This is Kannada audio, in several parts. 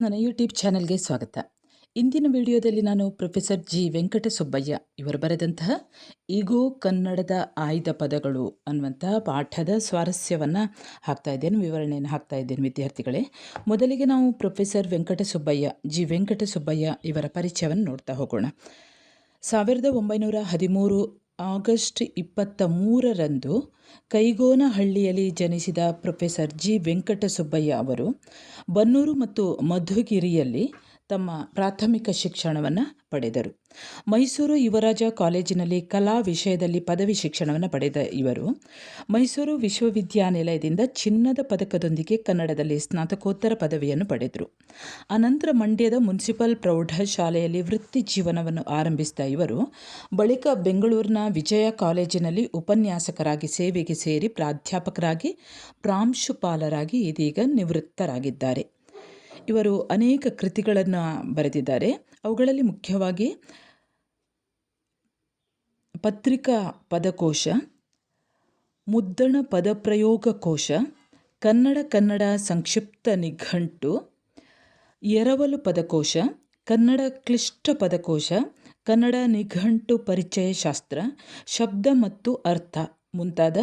ನನ್ನ ಯೂಟ್ಯೂಬ್ ಚಾನೆಲ್ಗೆ ಸ್ವಾಗತ. ಇಂದಿನ ವಿಡಿಯೋದಲ್ಲಿ ನಾನು ಪ್ರೊಫೆಸರ್ ಜಿ ವೆಂಕಟಸುಬ್ಬಯ್ಯ ಇವರು ಬರೆದಂತಹ ಈಗೋ ಕನ್ನಡದ ಆಯ್ದ ಪದಗಳು ಅನ್ನುವಂತಹ ಪಾಠದ ಸ್ವಾರಸ್ಯವನ್ನು ವಿವರಣೆಯನ್ನು ಹಾಕ್ತಾ ಇದ್ದೇನೆ ವಿದ್ಯಾರ್ಥಿಗಳೇ. ಮೊದಲಿಗೆ ನಾವು ಪ್ರೊಫೆಸರ್ ವೆಂಕಟಸುಬ್ಬಯ್ಯ ಇವರ ಪರಿಚಯವನ್ನು ನೋಡ್ತಾ ಹೋಗೋಣ. 1913 ಆಗಸ್ಟ್ 23ರಂದು ಕೈಗೋನಹಳ್ಳಿಯಲ್ಲಿ ಜನಿಸಿದ ಪ್ರೊಫೆಸರ್ ಜಿ ವೆಂಕಟಸುಬ್ಬಯ್ಯ ಅವರು ಬನ್ನೂರು ಮತ್ತು ಮಧುಗಿರಿಯಲ್ಲಿ ತಮ್ಮ ಪ್ರಾಥಮಿಕ ಶಿಕ್ಷಣವನ್ನು ಪಡೆದರು. ಮೈಸೂರು ಯುವರಾಜ ಕಾಲೇಜಿನಲ್ಲಿ ಕಲಾ ವಿಷಯದಲ್ಲಿ ಪದವಿ ಶಿಕ್ಷಣವನ್ನು ಪಡೆದ ಇವರು ಮೈಸೂರು ವಿಶ್ವವಿದ್ಯಾನಿಲಯದಿಂದ ಚಿನ್ನದ ಪದಕದೊಂದಿಗೆ ಕನ್ನಡದಲ್ಲಿ ಸ್ನಾತಕೋತ್ತರ ಪದವಿಯನ್ನು ಪಡೆದರು. ಅನಂತರ ಮಂಡ್ಯದ ಮುನ್ಸಿಪಲ್ ಪ್ರೌಢಶಾಲೆಯಲ್ಲಿ ವೃತ್ತಿ ಜೀವನವನ್ನು ಆರಂಭಿಸಿದ ಇವರು ಬಳಿಕ ಬೆಂಗಳೂರಿನ ವಿಜಯ ಕಾಲೇಜಿನಲ್ಲಿ ಉಪನ್ಯಾಸಕರಾಗಿ ಸೇವೆಗೆ ಸೇರಿ ಪ್ರಾಧ್ಯಾಪಕರಾಗಿ ಪ್ರಾಂಶುಪಾಲರಾಗಿ ಇದೀಗ ನಿವೃತ್ತರಾಗಿದ್ದಾರೆ. ಇವರು ಅನೇಕ ಕೃತಿಗಳನ್ನು ಬರೆದಿದ್ದಾರೆ. ಅವುಗಳಲ್ಲಿ ಮುಖ್ಯವಾಗಿ ಪತ್ರಿಕಾ ಪದಕೋಶ, ಮುದ್ದಣ ಪದಪ್ರಯೋಗ ಕೋಶ, ಕನ್ನಡ ಸಂಕ್ಷಿಪ್ತ ನಿಘಂಟು, ಎರವಲು ಪದಕೋಶ, ಕನ್ನಡ ಕ್ಲಿಷ್ಟ ಪದಕೋಶ, ಕನ್ನಡ ನಿಘಂಟು ಪರಿಚಯ ಶಾಸ್ತ್ರ, ಶಬ್ದ ಮತ್ತು ಅರ್ಥ ಮುಂತಾದ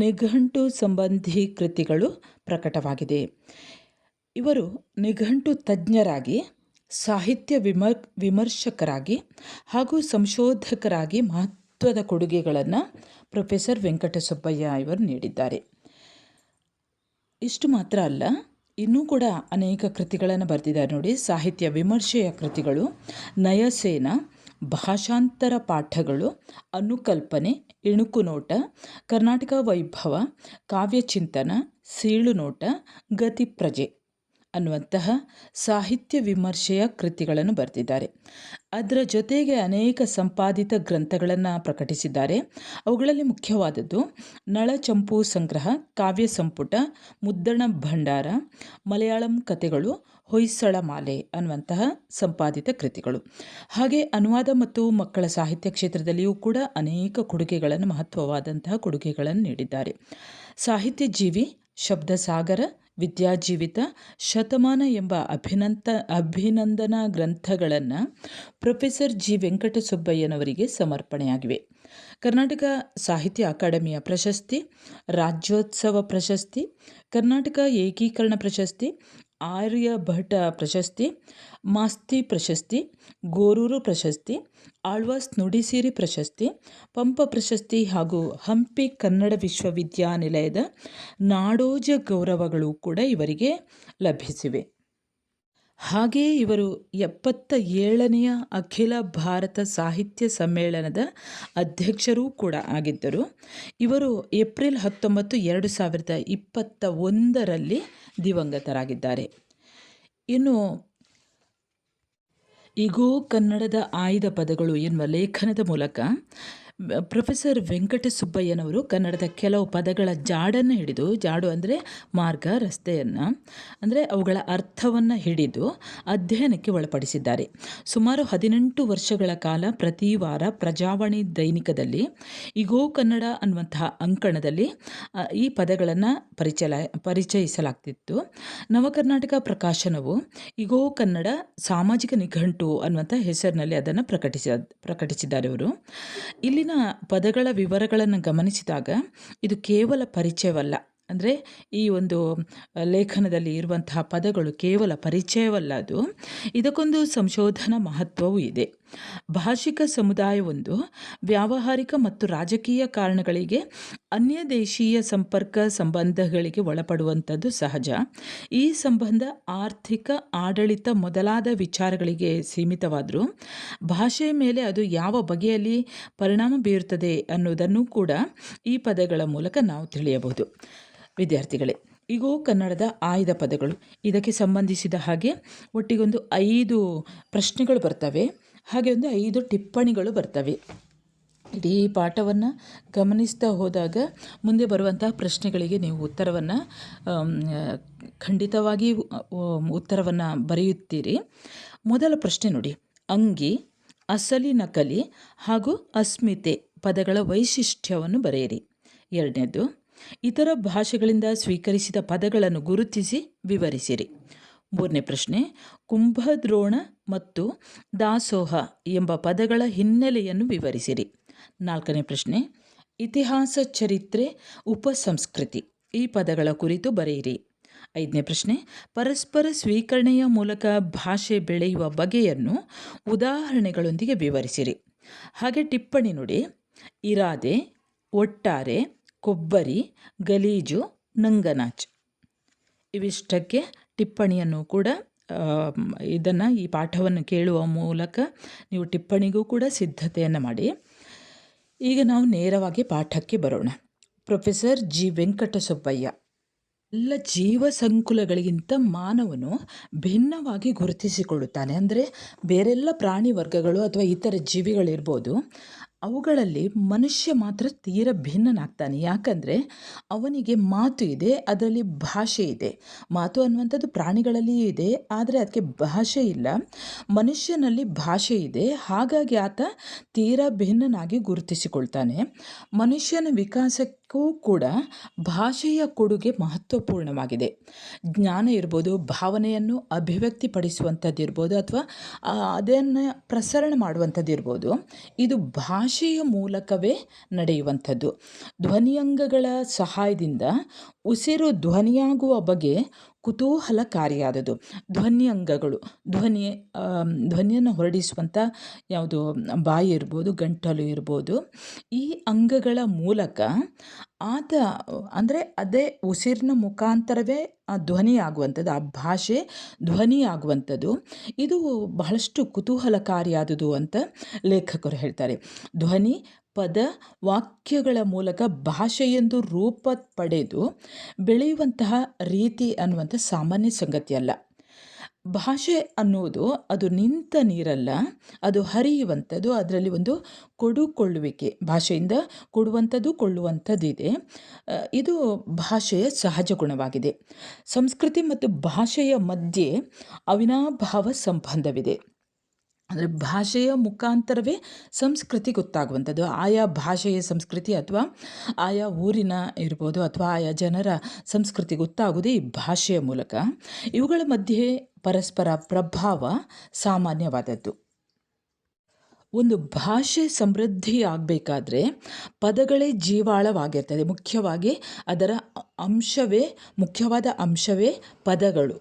ನಿಘಂಟು ಸಂಬಂಧಿ ಕೃತಿಗಳು ಪ್ರಕಟವಾಗಿದೆ. ಇವರು ನಿಘಂಟು ತಜ್ಞರಾಗಿ, ಸಾಹಿತ್ಯ ವಿಮರ್ಶಕರಾಗಿ ಹಾಗೂ ಸಂಶೋಧಕರಾಗಿ ಮಹತ್ವದ ಕೊಡುಗೆಗಳನ್ನು ಪ್ರೊಫೆಸರ್ ವೆಂಕಟಸುಬ್ಬಯ್ಯ ಇವರು ನೀಡಿದ್ದಾರೆ. ಇಷ್ಟು ಮಾತ್ರ ಅಲ್ಲ, ಇನ್ನೂ ಕೂಡ ಅನೇಕ ಕೃತಿಗಳನ್ನು ಬರೆದಿದ್ದಾರೆ ನೋಡಿ. ಸಾಹಿತ್ಯ ವಿಮರ್ಶೆಯ ಕೃತಿಗಳು, ನಯಸೇನ, ಭಾಷಾಂತರ ಪಾಠಗಳು, ಅನುಕಲ್ಪನೆ, ಇಣುಕು ನೋಟ, ಕರ್ನಾಟಕ ವೈಭವ, ಕಾವ್ಯಚಿಂತನ, ಸೀಳು ನೋಟ, ಗತಿಪ್ರಜೆ ಅನ್ನುವಂತಹ ಸಾಹಿತ್ಯ ವಿಮರ್ಶೆಯ ಕೃತಿಗಳನ್ನು ಬರೆದಿದ್ದಾರೆ. ಅದರ ಜೊತೆಗೆ ಅನೇಕ ಸಂಪಾದಿತ ಗ್ರಂಥಗಳನ್ನು ಪ್ರಕಟಿಸಿದ್ದಾರೆ. ಅವುಗಳಲ್ಲಿ ಮುಖ್ಯವಾದದ್ದು ನಳಚಂಪು ಸಂಗ್ರಹ, ಕಾವ್ಯ ಸಂಪುಟ, ಮುದ್ದಣ ಭಂಡಾರ, ಮಲಯಾಳಂ ಕಥೆಗಳು, ಹೊಯ್ಸಳ ಮಾಲೆ ಅನ್ನುವಂತಹ ಸಂಪಾದಿತ ಕೃತಿಗಳು. ಹಾಗೆ ಅನುವಾದ ಮತ್ತು ಮಕ್ಕಳ ಸಾಹಿತ್ಯ ಕ್ಷೇತ್ರದಲ್ಲಿಯೂ ಕೂಡ ಅನೇಕ ಕೊಡುಗೆಗಳನ್ನು, ಮಹತ್ವವಾದಂತಹ ಕೊಡುಗೆಗಳನ್ನು ನೀಡಿದ್ದಾರೆ. ಸಾಹಿತ್ಯ ಜೀವಿ, ಶಬ್ದಸಾಗರ, ವಿದ್ಯಾಜೀವಿತ, ಶತಮಾನ ಎಂಬ ಅಭಿನಂದನಾ ಗ್ರಂಥಗಳನ್ನು ಪ್ರೊಫೆಸರ್ ಜಿ ವೆಂಕಟಸುಬ್ಬಯ್ಯನವರಿಗೆ ಸಮರ್ಪಣೆಯಾಗಿವೆ. ಕರ್ನಾಟಕ ಸಾಹಿತ್ಯ ಅಕಾಡೆಮಿಯ ಪ್ರಶಸ್ತಿ, ರಾಜ್ಯೋತ್ಸವ ಪ್ರಶಸ್ತಿ, ಕರ್ನಾಟಕ ಏಕೀಕರಣ ಪ್ರಶಸ್ತಿ, ಆರ್ಯಭಟ ಪ್ರಶಸ್ತಿ, ಮಾಸ್ತಿ ಪ್ರಶಸ್ತಿ, ಗೋರೂರು ಪ್ರಶಸ್ತಿ, ಆಳ್ವಾಸ್ ನುಡಿಸಿರಿ ಪ್ರಶಸ್ತಿ, ಪಂಪ ಪ್ರಶಸ್ತಿ ಹಾಗೂ ಹಂಪಿ ಕನ್ನಡ ವಿಶ್ವವಿದ್ಯಾನಿಲಯದ ನಾಡೋಜ ಗೌರವಗಳು ಕೂಡ ಇವರಿಗೆ ಲಭಿಸಿವೆ. ಹಾಗೆಯೇ ಇವರು 77ನೇ ಅಖಿಲ ಭಾರತ ಸಾಹಿತ್ಯ ಸಮ್ಮೇಳನದ ಅಧ್ಯಕ್ಷರೂ ಕೂಡ ಆಗಿದ್ದರು. ಇವರು ಏಪ್ರಿಲ್ 19, 2021ರಲ್ಲಿ ದಿವಂಗತರಾಗಿದ್ದಾರೆ. ಇನ್ನು ಈಗೋ ಕನ್ನಡದ ಆಯ್ದ ಪದಗಳು ಎನ್ನುವ ಲೇಖನದ ಮೂಲಕ ಪ್ರೊಫೆಸರ್ ವೆಂಕಟಸುಬ್ಬಯ್ಯನವರು ಕನ್ನಡದ ಕೆಲವು ಪದಗಳ ಜಾಡನ್ನು ಹಿಡಿದು, ಜಾಡು ಅಂದರೆ ಮಾರ್ಗ, ರಸ್ತೆಯನ್ನು ಅಂದರೆ ಅವುಗಳ ಅರ್ಥವನ್ನು ಹಿಡಿದು ಅಧ್ಯಯನಕ್ಕೆ ಒಳಪಡಿಸಿದ್ದಾರೆ. ಸುಮಾರು 18 ವರ್ಷಗಳ ಕಾಲ ಪ್ರತಿ ವಾರ ಪ್ರಜಾವಾಣಿ ದೈನಿಕದಲ್ಲಿ ಈಗೋ ಕನ್ನಡ ಅನ್ನುವಂತಹ ಅಂಕಣದಲ್ಲಿ ಈ ಪದಗಳನ್ನು ಪರಿಚಯಿಸಲಾಗ್ತಿತ್ತು. ನವಕರ್ನಾಟಕ ಪ್ರಕಾಶನವು ಈಗೋ ಕನ್ನಡ ಸಾಮಾಜಿಕ ನಿಘಂಟು ಅನ್ನುವಂಥ ಹೆಸರಿನಲ್ಲಿ ಅದನ್ನು ಪ್ರಕಟಿಸಿದ್ದಾರೆ ಇವರು. ಇಲ್ಲಿನ ಪದಗಳ ವಿವರಗಳನ್ನು ಗಮನಿಸಿದಾಗ ಇದು ಕೇವಲ ಪರಿಚಯವಲ್ಲ, ಅಂದರೆ ಈ ಒಂದು ಲೇಖನದಲ್ಲಿ ಇರುವಂತಹ ಪದಗಳು ಕೇವಲ ಪರಿಚಯವಲ್ಲ, ಇದಕ್ಕೊಂದು ಸಂಶೋಧನಾ ಮಹತ್ವವೂ ಇದೆ. ಭಾಷಿಕ ಸಮುದಾಯವೊಂದು ವ್ಯಾವಹಾರಿಕ ಮತ್ತು ರಾಜಕೀಯ ಕಾರಣಗಳಿಗೆ ಅನ್ಯ ದೇಶೀಯ ಸಂಬಂಧಗಳಿಗೆ ಒಳಪಡುವಂಥದ್ದು ಸಹಜ. ಈ ಸಂಬಂಧ ಆರ್ಥಿಕ, ಆಡಳಿತ ಮೊದಲಾದ ವಿಚಾರಗಳಿಗೆ ಸೀಮಿತವಾದರೂ ಭಾಷೆಯ ಮೇಲೆ ಅದು ಯಾವ ಬಗೆಯಲ್ಲಿ ಪರಿಣಾಮ ಬೀರುತ್ತದೆ ಅನ್ನೋದನ್ನು ಕೂಡ ಈ ಪದಗಳ ಮೂಲಕ ನಾವು ತಿಳಿಯಬಹುದು. ವಿದ್ಯಾರ್ಥಿಗಳೇ, ಈಗೋ ಕನ್ನಡದ ಆಯ್ದ ಪದಗಳು, ಇದಕ್ಕೆ ಸಂಬಂಧಿಸಿದ ಹಾಗೆ ಒಟ್ಟಿಗೊಂದು 5 ಪ್ರಶ್ನೆಗಳು ಬರ್ತವೆ, ಹಾಗೆ ಒಂದು 5 ಟಿಪ್ಪಣಿಗಳು ಬರ್ತವೆ. ಇಡೀ ಪಾಠವನ್ನು ಗಮನಿಸ್ತಾ ಹೋದಾಗ ಮುಂದೆ ಬರುವಂತಹ ಪ್ರಶ್ನೆಗಳಿಗೆ ನೀವು ಉತ್ತರವನ್ನು ಖಂಡಿತವಾಗಿ ಉತ್ತರವನ್ನು ಬರೆಯುತ್ತೀರಿ. ಮೊದಲ ಪ್ರಶ್ನೆ ನೋಡಿ, ಅಂಗಿ, ಅಸಲಿ, ನಕಲಿ ಹಾಗೂ ಅಸ್ಮಿತೆ ಪದಗಳ ವೈಶಿಷ್ಟ್ಯವನ್ನು ಬರೆಯಿರಿ. ಎರಡನೇದು, ಇತರ ಭಾಷೆಗಳಿಂದ ಸ್ವೀಕರಿಸಿದ ಪದಗಳನ್ನು ಗುರುತಿಸಿ ವಿವರಿಸಿರಿ. ಮೂರನೇ ಪ್ರಶ್ನೆ, ಕುಂಭದ್ರೋಣ ಮತ್ತು ದಾಸೋಹ ಎಂಬ ಪದಗಳ ಹಿನ್ನೆಲೆಯನ್ನು ವಿವರಿಸಿರಿ. ನಾಲ್ಕನೇ ಪ್ರಶ್ನೆ, ಇತಿಹಾಸ, ಚರಿತ್ರೆ, ಉಪಸಂಸ್ಕೃತಿ ಈ ಪದಗಳ ಕುರಿತು ಬರೆಯಿರಿ. ಐದನೇ ಪ್ರಶ್ನೆ, ಪರಸ್ಪರ ಸ್ವೀಕರಣೆಯ ಮೂಲಕ ಭಾಷೆ ಬೆಳೆಯುವ ಬಗೆಯನ್ನು ಉದಾಹರಣೆಗಳೊಂದಿಗೆ ವಿವರಿಸಿರಿ. ಹಾಗೆ ಟಿಪ್ಪಣಿ ನುಡಿ: ಇರಾದೆ, ಒಟ್ಟಾರೆ, ಕೊಬ್ಬರಿ, ಗಲೀಜು, ನಂಗನಾಚ್. ಇವಿಷ್ಟಕ್ಕೆ ಟಿಪ್ಪಣಿಯನ್ನು ಕೂಡ ಈ ಪಾಠವನ್ನು ಕೇಳುವ ಮೂಲಕ ನೀವು ಟಿಪ್ಪಣಿಗೂ ಕೂಡ ಸಿದ್ಧತೆಯನ್ನು ಮಾಡಿ. ಈಗ ನಾವು ನೇರವಾಗಿ ಪಾಠಕ್ಕೆ ಬರೋಣ. ಪ್ರೊಫೆಸರ್ ಜಿ ವೆಂಕಟಸುಬ್ಬಯ್ಯ ಎಲ್ಲ ಜೀವ ಸಂಕುಲಗಳಿಗಿಂತ ಮಾನವನು ಭಿನ್ನವಾಗಿ ಗುರುತಿಸಿಕೊಳ್ಳುತ್ತಾನೆ. ಅಂದರೆ ಬೇರೆಲ್ಲ ಪ್ರಾಣಿ ವರ್ಗಗಳು ಅಥವಾ ಇತರ ಜೀವಿಗಳಿರ್ಬೋದು, ಅವುಗಳಲ್ಲಿ ಮನುಷ್ಯ ಮಾತ್ರ ತೀರ ಭಿನ್ನನಾಗ್ತಾನೆ. ಯಾಕಂದರೆ ಅವನಿಗೆ ಮಾತು ಇದೆ, ಅದರಲ್ಲಿ ಭಾಷೆ ಇದೆ. ಮಾತು ಅನ್ನುವಂಥದ್ದು ಪ್ರಾಣಿಗಳಲ್ಲಿಯೂ ಇದೆ, ಆದರೆ ಅದಕ್ಕೆ ಭಾಷೆ ಇಲ್ಲ. ಮನುಷ್ಯನಲ್ಲಿ ಭಾಷೆ ಇದೆ, ಹಾಗಾಗಿ ಆತ ತೀರ ಭಿನ್ನನಾಗಿ ಗುರುತಿಸಿಕೊಳ್ತಾನೆ. ಮನುಷ್ಯನ ವಿಕಾಸಕ್ಕೂ ಕೂಡ ಭಾಷೆಯ ಕೊಡುಗೆ ಮಹತ್ವಪೂರ್ಣವಾಗಿದೆ. ಜ್ಞಾನ ಇರ್ಬೋದು, ಭಾವನೆಯನ್ನು ಅಭಿವ್ಯಕ್ತಿಪಡಿಸುವಂಥದ್ದಿರ್ಬೋದು, ಅಥವಾ ಅದನ್ನು ಪ್ರಸರಣ ಮಾಡುವಂಥದ್ದಿರ್ಬೋದು, ಇದು ಭಾಷೆಯ ಮೂಲಕವೇ ನಡೆಯುವಂಥದ್ದು. ಧ್ವನಿಯಂಗಗಳ ಸಹಾಯದಿಂದ ಉಸಿರು ಧ್ವನಿಯಾಗುವ ಬಗ್ಗೆ ಕುತೂಹಲಕಾರಿಯಾದದು. ಧ್ವನಿಯಂಗಗಳು ಧ್ವನಿಯನ್ನು ಹೊರಡಿಸುವಂಥ ಯಾವುದು ಬಾಯಿ ಇರ್ಬೋದು, ಗಂಟಲು ಇರ್ಬೋದು, ಈ ಅಂಗಗಳ ಮೂಲಕ ಅದೇ ಉಸಿರಿನ ಮುಖಾಂತರವೇ ಧ್ವನಿಯಾಗುವಂಥದ್ದು, ಆ ಭಾಷೆ ಧ್ವನಿಯಾಗುವಂಥದ್ದು. ಇದು ಬಹಳಷ್ಟು ಕುತೂಹಲಕಾರಿಯಾದುದು ಅಂತ ಲೇಖಕರು ಹೇಳ್ತಾರೆ. ಧ್ವನಿ, ಪದ, ವಾಕ್ಯಗಳ ಮೂಲಕ ಭಾಷೆಯೆಂದು ರೂಪ ಪಡೆದು ಬೆಳೆಯುವಂತಹ ರೀತಿ ಅನ್ನುವಂಥ ಸಾಮಾನ್ಯ ಸಂಗತಿಯಲ್ಲ. ಭಾಷೆ ಅನ್ನುವುದು ಅದು ನಿಂತ ನೀರಲ್ಲ, ಅದು ಹರಿಯುವಂಥದ್ದು. ಅದರಲ್ಲಿ ಒಂದು ಕೊಡುಕೊಳ್ಳುವಿಕೆ, ಭಾಷೆಯಿಂದ ಕೊಡುವಂಥದ್ದು ಕೊಳ್ಳುವಂಥದ್ದಿದೆ. ಇದು ಭಾಷೆಯ ಸಹಜ ಗುಣವಾಗಿದೆ. ಸಂಸ್ಕೃತಿ ಮತ್ತು ಭಾಷೆಯ ಮಧ್ಯೆ ಅವಿನಾಭಾವ ಸಂಬಂಧವಿದೆ. ಅಂದರೆ ಭಾಷೆಯ ಮುಖಾಂತರವೇ ಸಂಸ್ಕೃತಿ ಗೊತ್ತಾಗುವಂಥದ್ದು. ಆಯಾ ಭಾಷೆಯ ಸಂಸ್ಕೃತಿ ಅಥವಾ ಆಯಾ ಊರಿನ ಇರ್ಬೋದು ಅಥವಾ ಆಯಾ ಜನರ ಸಂಸ್ಕೃತಿ ಗೊತ್ತಾಗುವುದೇ ಈ ಭಾಷೆಯ ಮೂಲಕ. ಇವುಗಳ ಮಧ್ಯೆ ಪರಸ್ಪರ ಪ್ರಭಾವ ಸಾಮಾನ್ಯವಾದದ್ದು. ಒಂದು ಭಾಷೆ ಸಮೃದ್ಧಿಯಾಗಬೇಕಾದ್ರೆ ಪದಗಳೇ ಜೀವಾಳವಾಗಿರ್ತದೆ. ಮುಖ್ಯವಾದ ಅಂಶವೇ ಪದಗಳು.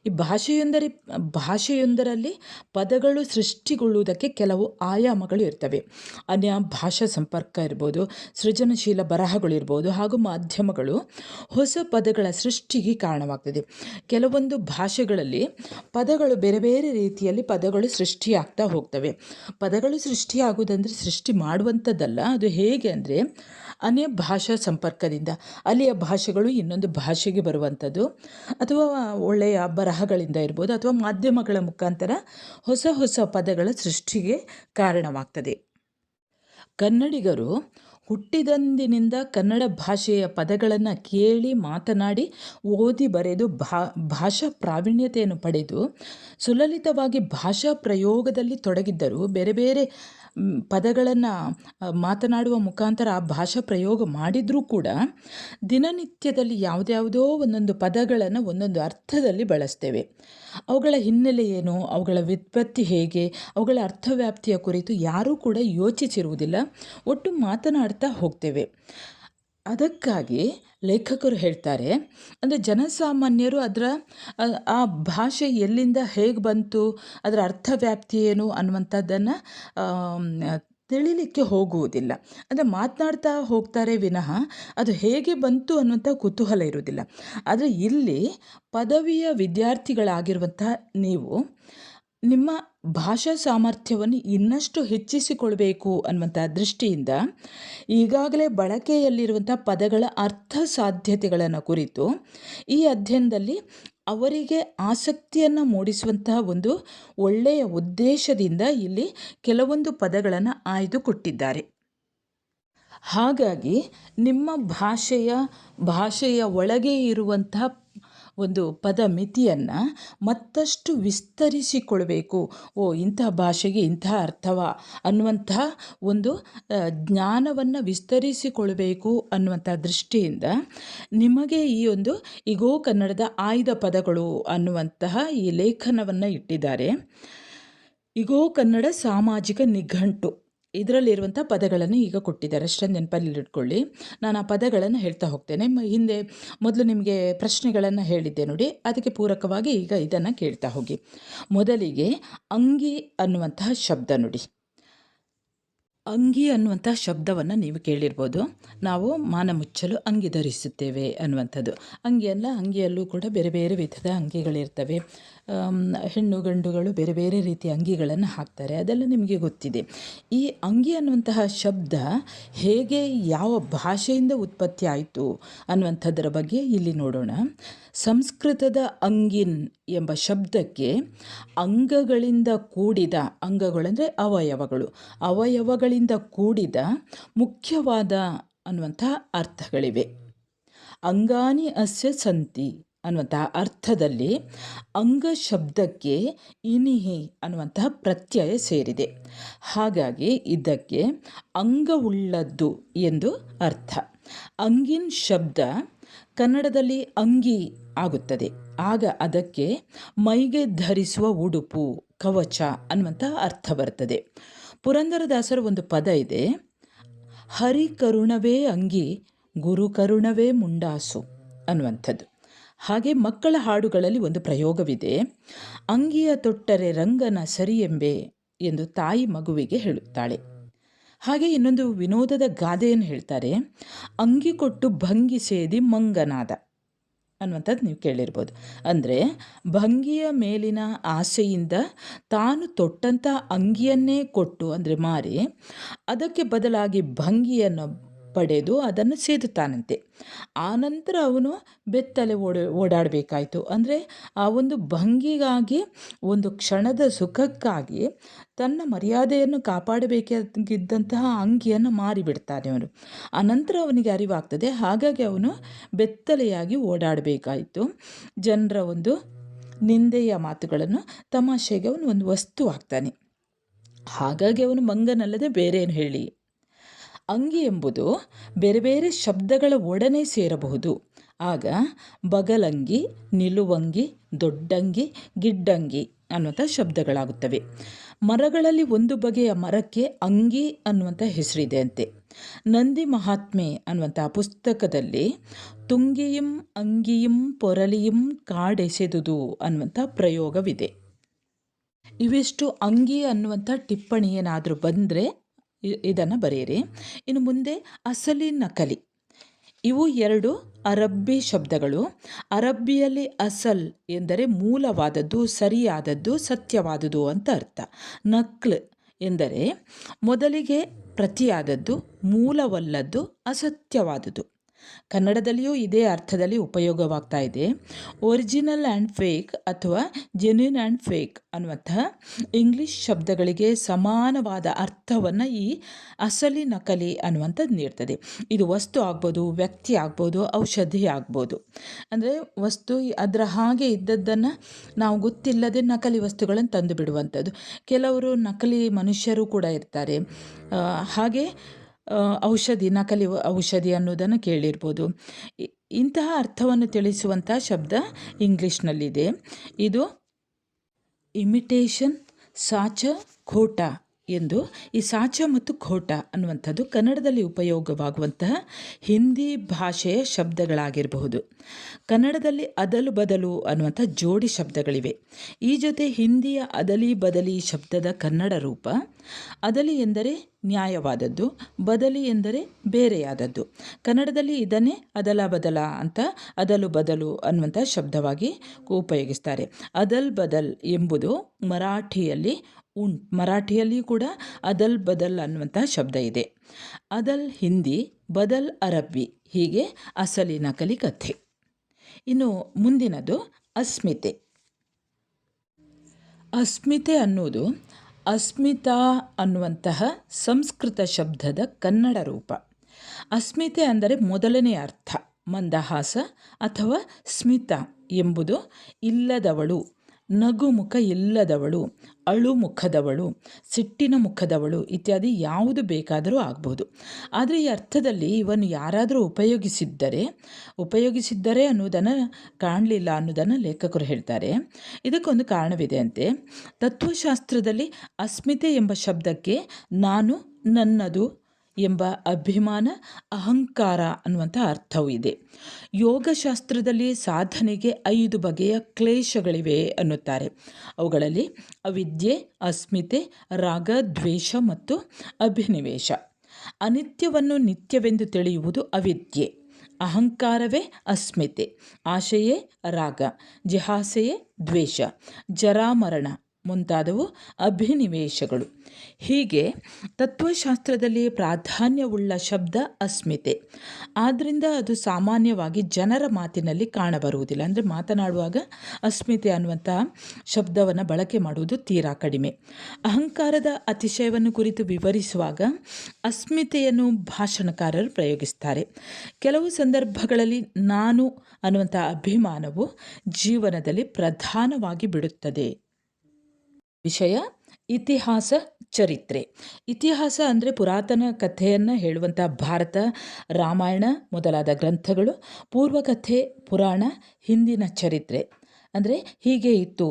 ಈ ಭಾಷೆಯೊಂದರಲ್ಲಿ ಪದಗಳು ಸೃಷ್ಟಿಗೊಳ್ಳುವುದಕ್ಕೆ ಕೆಲವು ಆಯಾಮಗಳು ಇರ್ತವೆ. ಅನ್ಯ ಭಾಷಾ ಸಂಪರ್ಕ ಇರ್ಬೋದು, ಸೃಜನಶೀಲ ಬರಹಗಳಿರ್ಬೋದು, ಹಾಗೂ ಮಾಧ್ಯಮಗಳು ಹೊಸ ಪದಗಳ ಸೃಷ್ಟಿಗೆ ಕಾರಣವಾಗ್ತದೆ. ಕೆಲವೊಂದು ಭಾಷೆಗಳಲ್ಲಿ ಪದಗಳು ಬೇರೆ ಬೇರೆ ರೀತಿಯಲ್ಲಿ ಪದಗಳು ಸೃಷ್ಟಿಯಾಗ್ತಾ ಹೋಗ್ತವೆ. ಪದಗಳು ಸೃಷ್ಟಿಯಾಗುವುದಂದರೆ ಸೃಷ್ಟಿ ಮಾಡುವಂಥದ್ದಲ್ಲ. ಅದು ಹೇಗೆ ಅಂದರೆ ಅನ್ಯ ಭಾಷಾ ಸಂಪರ್ಕದಿಂದ ಅಲ್ಲಿಯ ಭಾಷೆಗಳು ಇನ್ನೊಂದು ಭಾಷೆಗೆ ಬರುವಂಥದ್ದು, ಅಥವಾ ಒಳ್ಳೆಯ ಬರಹಗಳಿಂದ ಇರ್ಬೋದು, ಅಥವಾ ಮಾಧ್ಯಮಗಳ ಮುಖಾಂತರ ಹೊಸ ಹೊಸ ಪದಗಳ ಸೃಷ್ಟಿಗೆ ಕಾರಣವಾಗ್ತದೆ. ಕನ್ನಡಿಗರು ಹುಟ್ಟಿದಂದಿನಿಂದ ಕನ್ನಡ ಭಾಷೆಯ ಪದಗಳನ್ನು ಕೇಳಿ, ಮಾತನಾಡಿ, ಓದಿ, ಬರೆದು ಭಾಷಾ ಪ್ರಾವೀಣ್ಯತೆಯನ್ನು ಪಡೆದು ಸುಲಲಿತವಾಗಿ ಭಾಷಾ ಪ್ರಯೋಗದಲ್ಲಿ ತೊಡಗಿದ್ದರು. ಬೇರೆ ಬೇರೆ ಪದಗಳನ್ನು ಮಾತನಾಡುವ ಮುಖಾಂತರ ಆ ಭಾಷಾ ಪ್ರಯೋಗ ಮಾಡಿದರೂ ಕೂಡ ದಿನನಿತ್ಯದಲ್ಲಿ ಯಾವುದ್ಯಾವುದೋ ಒಂದೊಂದು ಪದಗಳನ್ನು ಒಂದೊಂದು ಅರ್ಥದಲ್ಲಿ ಬಳಸ್ತೇವೆ. ಅವುಗಳ ಹಿನ್ನೆಲೆ ಏನು, ಅವುಗಳ ವ್ಯುತ್ಪತ್ತಿ ಹೇಗೆ, ಅವುಗಳ ಅರ್ಥವ್ಯಾಪ್ತಿಯ ಕುರಿತು ಯಾರೂ ಕೂಡ ಯೋಚಿಸಿರುವುದಿಲ್ಲ. ಒಟ್ಟು ಮಾತನಾಡ್ತಾ ಹೋಗ್ತೇವೆ. ಅದಕ್ಕಾಗಿ ಲೇಖಕರು ಹೇಳ್ತಾರೆ, ಅಂದರೆ ಜನಸಾಮಾನ್ಯರು ಆ ಭಾಷೆ ಎಲ್ಲಿಂದ ಹೇಗೆ ಬಂತು, ಅದರ ಅರ್ಥವ್ಯಾಪ್ತಿ ಏನು ಅನ್ನುವಂಥದ್ದನ್ನು ತಿಳಿಲಿಕ್ಕೆ ಹೋಗುವುದಿಲ್ಲ. ಅಂದರೆ ಮಾತನಾಡ್ತಾ ಹೋಗ್ತಾರೆ ವಿನಃ ಅದು ಹೇಗೆ ಬಂತು ಅನ್ನುವಂಥ ಕುತೂಹಲ ಇರುವುದಿಲ್ಲ. ಆದರೆ ಇಲ್ಲಿ ಪದವಿಯ ವಿದ್ಯಾರ್ಥಿಗಳಾಗಿರುವಂತಹ ನೀವು ನಿಮ್ಮ ಭಾಷಾ ಸಾಮರ್ಥ್ಯವನ್ನು ಇನ್ನಷ್ಟು ಹೆಚ್ಚಿಸಿಕೊಳ್ಬೇಕು ಅನ್ನುವಂಥ ದೃಷ್ಟಿಯಿಂದ ಈಗಾಗಲೇ ಬಳಕೆಯಲ್ಲಿರುವಂಥ ಪದಗಳ ಅರ್ಥ ಸಾಧ್ಯತೆಗಳನ್ನು ಕುರಿತು ಈ ಅಧ್ಯಯನದಲ್ಲಿ ಅವರಿಗೆ ಆಸಕ್ತಿಯನ್ನು ಮೂಡಿಸುವಂತಹ ಒಂದು ಒಳ್ಳೆಯ ಉದ್ದೇಶದಿಂದ ಇಲ್ಲಿ ಕೆಲವೊಂದು ಪದಗಳನ್ನು ಆಯ್ದುಕೊಟ್ಟಿದ್ದಾರೆ. ಹಾಗಾಗಿ ನಿಮ್ಮ ಭಾಷೆಯ ಒಳಗೆ ಇರುವಂತಹ ಒಂದು ಪದ ಮಿತಿಯನ್ನು ಮತ್ತಷ್ಟು ವಿಸ್ತರಿಸಿಕೊಳ್ಬೇಕು. ಇಂತಹ ಭಾಷೆಗೆ ಇಂತಹ ಅರ್ಥವ ಅನ್ನುವಂತಹ ಒಂದು ಜ್ಞಾನವನ್ನು ವಿಸ್ತರಿಸಿಕೊಳ್ಬೇಕು ಅನ್ನುವಂಥ ದೃಷ್ಟಿಯಿಂದ ನಿಮಗೆ ಈ ಒಂದು ಇಗೋ ಕನ್ನಡದ ಆಯ್ದ ಪದಗಳು ಅನ್ನುವಂತಹ ಈ ಲೇಖನವನ್ನು ಇಟ್ಟಿದ್ದಾರೆ. ಇಗೋ ಕನ್ನಡ ಸಾಮಾಜಿಕ ನಿಘಂಟು, ಇದರಲ್ಲಿರುವಂಥ ಪದಗಳನ್ನು ಈಗ ಕೊಟ್ಟಿದ್ದಾರೆ. ಅಷ್ಟೊಂದು ನೆನಪಲ್ಲಿ ಇಟ್ಕೊಳ್ಳಿ. ನಾನು ಆ ಪದಗಳನ್ನು ಹೇಳ್ತಾ ಹೋಗ್ತೇನೆ. ಹಿಂದೆ ಮೊದಲು ನಿಮಗೆ ಪ್ರಶ್ನೆಗಳನ್ನು ಹೇಳಿದ್ದೆ ನೋಡಿ, ಅದಕ್ಕೆ ಪೂರಕವಾಗಿ ಈಗ ಇದನ್ನು ಕೇಳ್ತಾ ಹೋಗಿ. ಮೊದಲಿಗೆ ಅಂಗಿ ಅನ್ನುವಂತಹ ಶಬ್ದ ನೋಡಿ. ಅಂಗಿ ಅನ್ನುವಂಥ ಶಬ್ದವನ್ನು ನೀವು ಕೇಳಿರ್ಬೋದು. ನಾವು ಮಾನ ಮುಚ್ಚಲು ಅಂಗಿ ಧರಿಸುತ್ತೇವೆ ಅನ್ನುವಂಥದ್ದು. ಅಂಗಿಯಲ್ಲೂ ಕೂಡ ಬೇರೆ ಬೇರೆ ವಿಧದ ಅಂಗಿಗಳಿರ್ತವೆ. ಹೆಣ್ಣು ಗಂಡುಗಳು ಬೇರೆ ಬೇರೆ ರೀತಿಯ ಅಂಗಿಗಳನ್ನು ಹಾಕ್ತಾರೆ, ಅದೆಲ್ಲ ನಿಮಗೆ ಗೊತ್ತಿದೆ. ಈ ಅಂಗಿ ಅನ್ನುವಂತಹ ಶಬ್ದ ಹೇಗೆ, ಯಾವ ಭಾಷೆಯಿಂದ ಉತ್ಪತ್ತಿ ಆಯಿತು ಅನ್ನುವಂಥದ್ದರ ಬಗ್ಗೆ ಇಲ್ಲಿ ನೋಡೋಣ. ಸಂಸ್ಕೃತದ ಅಂಗಿನ್ ಎಂಬ ಶಬ್ದಕ್ಕೆ ಅಂಗಗಳಿಂದ ಕೂಡಿದ, ಅಂಗಗಳಂದರೆ ಅವಯವಗಳಿಂದ ಕೂಡಿದ ಮುಖ್ಯವಾದ ಅನ್ನುವಂಥ ಅರ್ಥಗಳಿವೆ. ಅಂಗಾನಿ ಅಸ್ಯ ಸಂತಿ ಅನ್ನುವಂತಹ ಅರ್ಥದಲ್ಲಿ ಅಂಗ ಶಬ್ದಕ್ಕೆ ಇನಿಹಿ ಅನ್ನುವಂತಹ ಪ್ರತ್ಯಯ ಸೇರಿದೆ. ಹಾಗಾಗಿ ಇದಕ್ಕೆ ಅಂಗವುಳ್ಳದ್ದು ಎಂದು ಅರ್ಥ. ಅಂಗಿನ್ ಶಬ್ದ ಕನ್ನಡದಲ್ಲಿ ಅಂಗಿ ಆಗುತ್ತದೆ. ಆಗ ಅದಕ್ಕೆ ಮೈಗೆ ಧರಿಸುವ ಉಡುಪು, ಕವಚ ಅನ್ನುವಂಥ ಅರ್ಥ ಬರ್ತದೆ. ಪುರಂದರದಾಸರ ಒಂದು ಪದ ಇದೆ, ಹರಿಕರುಣವೇ ಅಂಗಿ ಗುರುಕರುಣವೇ ಮುಂಡಾಸು ಅನ್ನುವಂಥದ್ದು. ಹಾಗೆ ಮಕ್ಕಳ ಹಾಡುಗಳಲ್ಲಿ ಒಂದು ಪ್ರಯೋಗವಿದೆ, ಅಂಗಿಯ ತೊಟ್ಟರೆ ರಂಗನ ಸರಿಯೆಂಬೆ ಎಂದು ತಾಯಿ ಮಗುವಿಗೆ ಹೇಳುತ್ತಾಳೆ. ಹಾಗೆ ಇನ್ನೊಂದು ವಿನೋದದ ಗಾದೆಯನ್ನು ಹೇಳ್ತಾರೆ, ಅಂಗಿ ಕೊಟ್ಟು ಭಂಗಿ ಸೇದಿ ಮಂಗನಾದ ಅನ್ನುವಂಥದ್ದು ನೀವು ಕೇಳಿರ್ಬೋದು. ಅಂದರೆ ಭಂಗಿಯ ಮೇಲಿನ ಆಸೆಯಿಂದ ತಾನು ತೊಟ್ಟಂಥ ಅಂಗಿಯನ್ನೇ ಕೊಟ್ಟು, ಅಂದರೆ ಮಾರಿ, ಅದಕ್ಕೆ ಬದಲಾಗಿ ಭಂಗಿಯನ್ನು ಪಡೆದು ಅದನ್ನು ಸೇದುತ್ತಾನಂತೆ. ಆನಂತರ ಅವನು ಬೆತ್ತಲೆ ಓಡಾಡಬೇಕಾಯಿತು. ಅಂದರೆ ಆ ಒಂದು ಭಂಗಿಗಾಗಿ, ಒಂದು ಕ್ಷಣದ ಸುಖಕ್ಕಾಗಿ ತನ್ನ ಮರ್ಯಾದೆಯನ್ನು ಕಾಪಾಡಬೇಕಾಗಿದ್ದಂತಹ ಅಂಗಿಯನ್ನು ಮಾರಿಬಿಡ್ತಾನೆ ಅವನು. ಆನಂತರ ಅವನಿಗೆ ಅರಿವಾಗ್ತದೆ, ಹಾಗಾಗಿ ಅವನು ಬೆತ್ತಲೆಯಾಗಿ ಓಡಾಡಬೇಕಾಯಿತು. ಜನರ ಒಂದು ನಿಂದೆಯ ಮಾತುಗಳನ್ನು ತಮಾಷೆಗೆ ಅವನು ಒಂದು ವಸ್ತು ಆಗ್ತಾನೆ. ಹಾಗಾಗಿ ಅವನು ಮಂಗನಲ್ಲದೆ ಬೇರೇನು ಹೇಳಿ. ಅಂಗಿ ಎಂಬುದು ಬೇರೆ ಬೇರೆ ಶಬ್ದಗಳ ಒಡನೆ ಸೇರಬಹುದು. ಆಗ ಬಗಲಂಗಿ, ನಿಲುವಂಗಿ, ದೊಡ್ಡಂಗಿ, ಗಿಡ್ಡಂಗಿ ಅನ್ನುವಂಥ ಶಬ್ದಗಳಾಗುತ್ತವೆ. ಮರಗಳಲ್ಲಿ ಒಂದು ಬಗೆಯ ಮರಕ್ಕೆ ಅಂಗಿ ಅನ್ನುವಂಥ ಹೆಸರಿದೆ ಅಂತೆ. ನಂದಿ ಮಹಾತ್ಮೆ ಅನ್ನುವಂಥ ಪುಸ್ತಕದಲ್ಲಿ ತುಂಗಿಯಂ ಅಂಗಿಯಂ ಪೊರಲಿಯಂ ಕಾಡೆಸೆದುದು ಅನ್ನುವಂಥ ಪ್ರಯೋಗವಿದೆ. ಇವಿಷ್ಟು ಅಂಗಿ ಅನ್ನುವಂಥ ಟಿಪ್ಪಣಿ ಏನಾದರೂ ಬಂದರೆ ಇದನ್ನು ಬರೆಯಿರಿ. ಇನ್ನು ಮುಂದೆ ಅಸಲಿ ನಕಲಿ, ಇವು ಎರಡು ಅರಬ್ಬಿ ಶಬ್ದಗಳು. ಅರಬ್ಬಿಯಲ್ಲಿ ಅಸಲ್ ಎಂದರೆ ಮೂಲವಾದದ್ದು, ಸರಿಯಾದದ್ದು, ಸತ್ಯವಾದುದು ಅಂತ ಅರ್ಥ. ನಕ್ಲ್ ಎಂದರೆ ಮೊದಲಿಗೆ ಪ್ರತಿಯಾದದ್ದು, ಮೂಲವಲ್ಲದ್ದು, ಅಸತ್ಯವಾದುದು. ಕನ್ನಡದಲ್ಲಿಯೂ ಇದೇ ಅರ್ಥದಲ್ಲಿ ಉಪಯೋಗವಾಗ್ತಾ ಇದೆ. ಒರಿಜಿನಲ್ ಆ್ಯಂಡ್ ಫೇಕ್ ಅಥವಾ ಜೆನ್ಯೂನ್ ಆ್ಯಂಡ್ ಫೇಕ್ ಅನ್ನುವಂತಹ ಇಂಗ್ಲಿಷ್ ಶಬ್ದಗಳಿಗೆ ಸಮಾನವಾದ ಅರ್ಥವನ್ನು ಈ ಅಸಲಿ ನಕಲಿ ಅನ್ನುವಂಥದ್ದು ನೀಡ್ತದೆ. ಇದು ವಸ್ತು ಆಗ್ಬೋದು, ವ್ಯಕ್ತಿ ಆಗ್ಬೋದು, ಔಷಧಿ ಆಗ್ಬೋದು. ಅಂದರೆ ವಸ್ತು ಅದರ ಹಾಗೆ ಇದ್ದದ್ದನ್ನು ನಾವು ಗೊತ್ತಿಲ್ಲದೆ ನಕಲಿ ವಸ್ತುಗಳನ್ನು ತಂದು ಬಿಡುವಂಥದ್ದು. ಕೆಲವರು ನಕಲಿ ಮನುಷ್ಯರು ಕೂಡ ಇರ್ತಾರೆ. ಹಾಗೆ ನಕಲಿ ಔಷಧಿ ಅನ್ನೋದನ್ನು ಕೇಳಿರ್ಬೋದು. ಇಂತಹ ಅರ್ಥವನ್ನು ತಿಳಿಸುವಂಥ ಶಬ್ದ ಇಂಗ್ಲೀಷ್ನಲ್ಲಿದೆ. ಇದು ಇಮಿಟೇಷನ್, ಸಾಚ, ಖೋಟ ಎಂದು. ಈ ಸಾಚ ಮತ್ತು ಖೋಟ ಅನ್ನುವಂಥದ್ದು ಕನ್ನಡದಲ್ಲಿ ಉಪಯೋಗವಾಗುವಂತಹ ಹಿಂದಿ ಭಾಷೆಯ ಶಬ್ದಗಳಾಗಿರಬಹುದು. ಕನ್ನಡದಲ್ಲಿ ಅದಲು ಬದಲು ಅನ್ನುವಂಥ ಜೋಡಿ ಶಬ್ದಗಳಿವೆ. ಈ ಜೊತೆ ಹಿಂದಿಯ ಅದಲಿ ಬದಲಿ ಶಬ್ದದ ಕನ್ನಡ ರೂಪ. ಅದಲಿ ಎಂದರೆ ನ್ಯಾಯವಾದದ್ದು, ಬದಲಿ ಎಂದರೆ ಬೇರೆಯಾದದ್ದು. ಕನ್ನಡದಲ್ಲಿ ಇದನ್ನೇ ಅದಲ ಬದಲ ಅಂತ, ಅದಲು ಬದಲು ಅನ್ನುವಂಥ ಶಬ್ದವಾಗಿ ಉಪಯೋಗಿಸ್ತಾರೆ. ಅದಲ್ ಬದಲ್ ಎಂಬುದು ಮರಾಠಿಯಲ್ಲಿ ಕೂಡ ಅದಲ್ ಬದಲ್ ಅನ್ನುವಂಥ ಶಬ್ದ ಇದೆ. ಅದಲ್ ಹಿಂದಿ, ಬದಲ್ ಅರಬ್ಬಿ, ಹೀಗೆ ಅಸಲಿ ನಕಲಿ ಕಥೆ. ಇನ್ನು ಮುಂದಿನದು ಅಸ್ಮಿತೆ. ಅಸ್ಮಿತೆ ಅನ್ನುವುದು ಅಸ್ಮಿತಾ ಅನ್ನುವಂತಹ ಸಂಸ್ಕೃತ ಶಬ್ದದ ಕನ್ನಡ ರೂಪ. ಅಸ್ಮಿತೆ ಅಂದರೆ ಮೊದಲನೇ ಅರ್ಥ ಮಂದಹಾಸ ಅಥವಾ ಸ್ಮಿತ ಎಂಬುದು ಇಲ್ಲದವಳು, ನಗುಮುಖ ಇಲ್ಲದವಳು, ಅಳುಮುಖದವಳು, ಸಿಟ್ಟಿನ ಮುಖದವಳು ಇತ್ಯಾದಿ ಯಾವುದು ಬೇಕಾದರೂ ಆಗ್ಬೋದು. ಆದರೆ ಈ ಅರ್ಥದಲ್ಲಿ ಇವನ್ನು ಯಾರಾದರೂ ಉಪಯೋಗಿಸಿದ್ದರೆ ಅನ್ನೋದನ್ನು ಕಾಣಲಿಲ್ಲ ಅನ್ನೋದನ್ನು ಲೇಖಕರು ಹೇಳ್ತಾರೆ. ಇದಕ್ಕೊಂದು ಕಾರಣವಿದೆ ಅಂತೆ. ತತ್ವಶಾಸ್ತ್ರದಲ್ಲಿ ಅಸ್ಮಿತೆ ಎಂಬ ಶಬ್ದಕ್ಕೆ ನಾನು, ನನ್ನದು ಎಂಬ ಅಭಿಮಾನ, ಅಹಂಕಾರ ಅನ್ನುವಂಥ ಅರ್ಥವೂ ಇದೆ. ಯೋಗಶಾಸ್ತ್ರದಲ್ಲಿ ಸಾಧನೆಗೆ 5 ಬಗೆಯ ಕ್ಲೇಶಗಳಿವೆ ಅನ್ನುತ್ತಾರೆ. ಅವುಗಳಲ್ಲಿ ಅವಿದ್ಯೆ, ಅಸ್ಮಿತೆ, ರಾಗ, ದ್ವೇಷ ಮತ್ತು ಅಭಿನಿವೇಶ. ಅನಿತ್ಯವನ್ನು ನಿತ್ಯವೆಂದು ತಿಳಿಯುವುದು ಅವಿದ್ಯೆ, ಅಹಂಕಾರವೇ ಅಸ್ಮಿತೆ, ಆಶೆಯೇ ರಾಗ, ಜಿಹಾಸೆಯೇ ದ್ವೇಷ, ಜರಾಮರಣ ಮುಂತಾದವು ಅಭಿನಿವೇಶಗಳು. ಹೀಗೆ ತತ್ವಶಾಸ್ತ್ರದಲ್ಲಿ ಪ್ರಾಧಾನ್ಯವುಳ್ಳ ಶಬ್ದ ಅಸ್ಮಿತೆ. ಆದ್ದರಿಂದ ಅದು ಸಾಮಾನ್ಯವಾಗಿ ಜನರ ಮಾತಿನಲ್ಲಿ ಕಾಣಬರುವುದಿಲ್ಲ. ಅಂದರೆ ಮಾತನಾಡುವಾಗ ಅಸ್ಮಿತೆ ಅನ್ನುವಂಥ ಶಬ್ದವನ್ನು ಬಳಕೆ ಮಾಡುವುದು ತೀರಾ ಕಡಿಮೆ. ಅಹಂಕಾರದ ಅತಿಶಯವನ್ನು ಕುರಿತು ವಿವರಿಸುವಾಗ ಅಸ್ಮಿತೆಯನ್ನು ಭಾಷಣಕಾರರು ಪ್ರಯೋಗಿಸ್ತಾರೆ. ಕೆಲವು ಸಂದರ್ಭಗಳಲ್ಲಿ ನಾನು ಅನ್ನುವಂಥ ಅಭಿಮಾನವು ಜೀವನದಲ್ಲಿ ಪ್ರಧಾನವಾಗಿ ಬಿಡುತ್ತದೆ. ವಿಷಯ ಇತಿಹಾಸ, ಚರಿತ್ರೆ. ಇತಿಹಾಸ ಅಂದರೆ ಪುರಾತನ ಕಥೆಯನ್ನು ಹೇಳುವಂಥ ಭಾರತ, ರಾಮಾಯಣ ಮೊದಲಾದ ಗ್ರಂಥಗಳು. ಪೂರ್ವಕಥೆ, ಪುರಾಣ, ಹಿಂದಿನ ಚರಿತ್ರೆ. ಅಂದರೆ ಹೀಗೆ ಇತ್ತು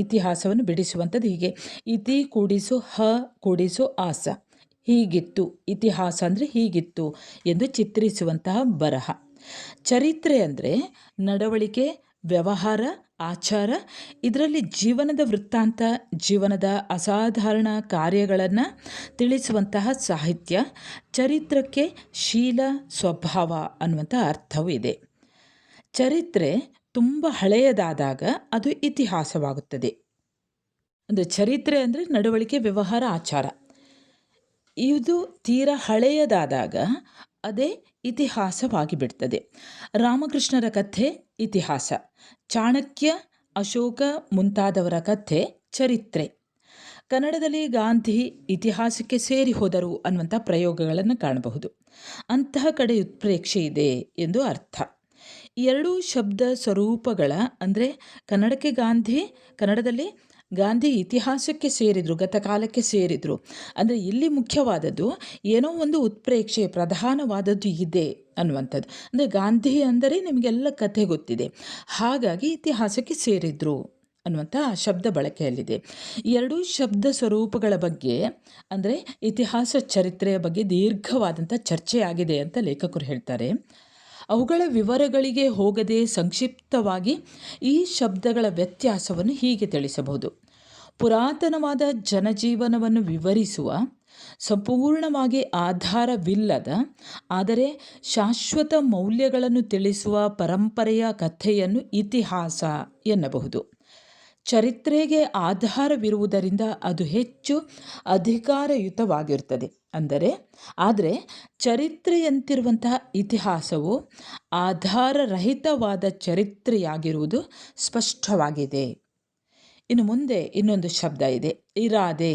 ಇತಿಹಾಸವನ್ನು ಬಿಡಿಸುವಂಥದ್ದು ಹೀಗೆ. ಇತಿ ಕೂಡಿಸು ಹ ಕೂಡಿಸು ಆಸ, ಹೀಗಿತ್ತು ಇತಿಹಾಸ ಅಂದರೆ ಹೀಗಿತ್ತು ಎಂದು ಚಿತ್ರಿಸುವಂತಹ ಬರಹ. ಚರಿತ್ರೆ ಅಂದರೆ ನಡವಳಿಕೆ, ವ್ಯವಹಾರ, ಆಚಾರ. ಇದರಲ್ಲಿ ಜೀವನದ ವೃತ್ತಾಂತ, ಜೀವನದ ಅಸಾಧಾರಣ ಕಾರ್ಯಗಳನ್ನು ತಿಳಿಸುವಂತಹ ಸಾಹಿತ್ಯ. ಚರಿತ್ರಕ್ಕೆ ಶೀಲ, ಸ್ವಭಾವ ಅನ್ನುವಂಥ ಅರ್ಥವೂ ಇದೆ. ಚರಿತ್ರೆ ತುಂಬ ಹಳೆಯದಾದಾಗ ಅದು ಇತಿಹಾಸವಾಗುತ್ತದೆ. ಅಂದರೆ ಚರಿತ್ರೆ ಅಂದರೆ ನಡವಳಿಕೆ, ವ್ಯವಹಾರ, ಆಚಾರ. ಇದು ತೀರಾ ಹಳೆಯದಾದಾಗ ಅದೇ ಇತಿಹಾಸವಾಗಿ ಬಿಡ್ತದೆ. ರಾಮಕೃಷ್ಣರ ಕಥೆ ಇತಿಹಾಸ, ಚಾಣಕ್ಯ, ಅಶೋಕ ಮುಂತಾದವರ ಕಥೆ ಚರಿತ್ರೆ. ಕನ್ನಡದಲ್ಲಿ ಗಾಂಧಿ ಇತಿಹಾಸಕ್ಕೆ ಸೇರಿ ಹೋದರು ಅನ್ನುವಂಥ ಪ್ರಯೋಗಗಳನ್ನು ಕಾಣಬಹುದು. ಅಂತಹ ಕಡೆ ಉತ್ಪ್ರೇಕ್ಷೆ ಇದೆ ಎಂದು ಅರ್ಥ. ಎರಡೂ ಶಬ್ದ ಸ್ವರೂಪಗಳ ಅಂದರೆ ಕನ್ನಡದಲ್ಲಿ ಗಾಂಧಿ ಇತಿಹಾಸಕ್ಕೆ ಸೇರಿದರು, ಗತಕಾಲಕ್ಕೆ ಸೇರಿದರು. ಅಂದರೆ ಇಲ್ಲಿ ಮುಖ್ಯವಾದದ್ದು ಏನೋ ಒಂದು ಉತ್ಪ್ರೇಕ್ಷೆ ಪ್ರಧಾನವಾದದ್ದು ಇದೆ ಅನ್ನುವಂಥದ್ದು. ಅಂದರೆ ಗಾಂಧಿ ಅಂದರೆ ನಿಮಗೆಲ್ಲ ಕಥೆ ಗೊತ್ತಿದೆ, ಹಾಗಾಗಿ ಇತಿಹಾಸಕ್ಕೆ ಸೇರಿದರು ಅನ್ನುವಂಥ ಶಬ್ದ ಬಳಕೆಯಲ್ಲಿದೆ. ಎರಡೂ ಶಬ್ದ ಸ್ವರೂಪಗಳ ಬಗ್ಗೆ ಅಂದರೆ ಇತಿಹಾಸ, ಚರಿತ್ರೆಯ ಬಗ್ಗೆ ದೀರ್ಘವಾದಂಥ ಚರ್ಚೆಯಾಗಿದೆ ಅಂತ ಲೇಖಕರು ಹೇಳ್ತಾರೆ. ಅವುಗಳ ವಿವರಗಳಿಗೆ ಹೋಗದೆ ಸಂಕ್ಷಿಪ್ತವಾಗಿ ಈ ಶಬ್ದಗಳ ವ್ಯತ್ಯಾಸವನ್ನು ಹೀಗೆ ತಿಳಿಸಬಹುದು. ಪುರಾತನವಾದ ಜನಜೀವನವನ್ನು ವಿವರಿಸುವ ಸಂಪೂರ್ಣವಾಗಿ ಆಧಾರವಿಲ್ಲದ ಆದರೆ ಶಾಶ್ವತ ಮೌಲ್ಯಗಳನ್ನು ತಿಳಿಸುವ ಪರಂಪರೆಯ ಕಥೆಯನ್ನು ಇತಿಹಾಸ ಎನ್ನಬಹುದು. ಚರಿತ್ರೆಗೆ ಆಧಾರವಿರುವುದರಿಂದ ಅದು ಹೆಚ್ಚು ಅಧಿಕಾರಯುತವಾಗಿರುತ್ತದೆ. ಆದರೆ ಚರಿತ್ರೆಯಂತಿರುವಂತಹ ಇತಿಹಾಸವು ಆಧಾರರಹಿತವಾದ ಚರಿತ್ರೆಯಾಗಿರುವುದು ಸ್ಪಷ್ಟವಾಗಿದೆ. ಇನ್ನು ಮುಂದೆ ಇನ್ನೊಂದು ಶಬ್ದ ಇದೆ, ಇರಾದೆ.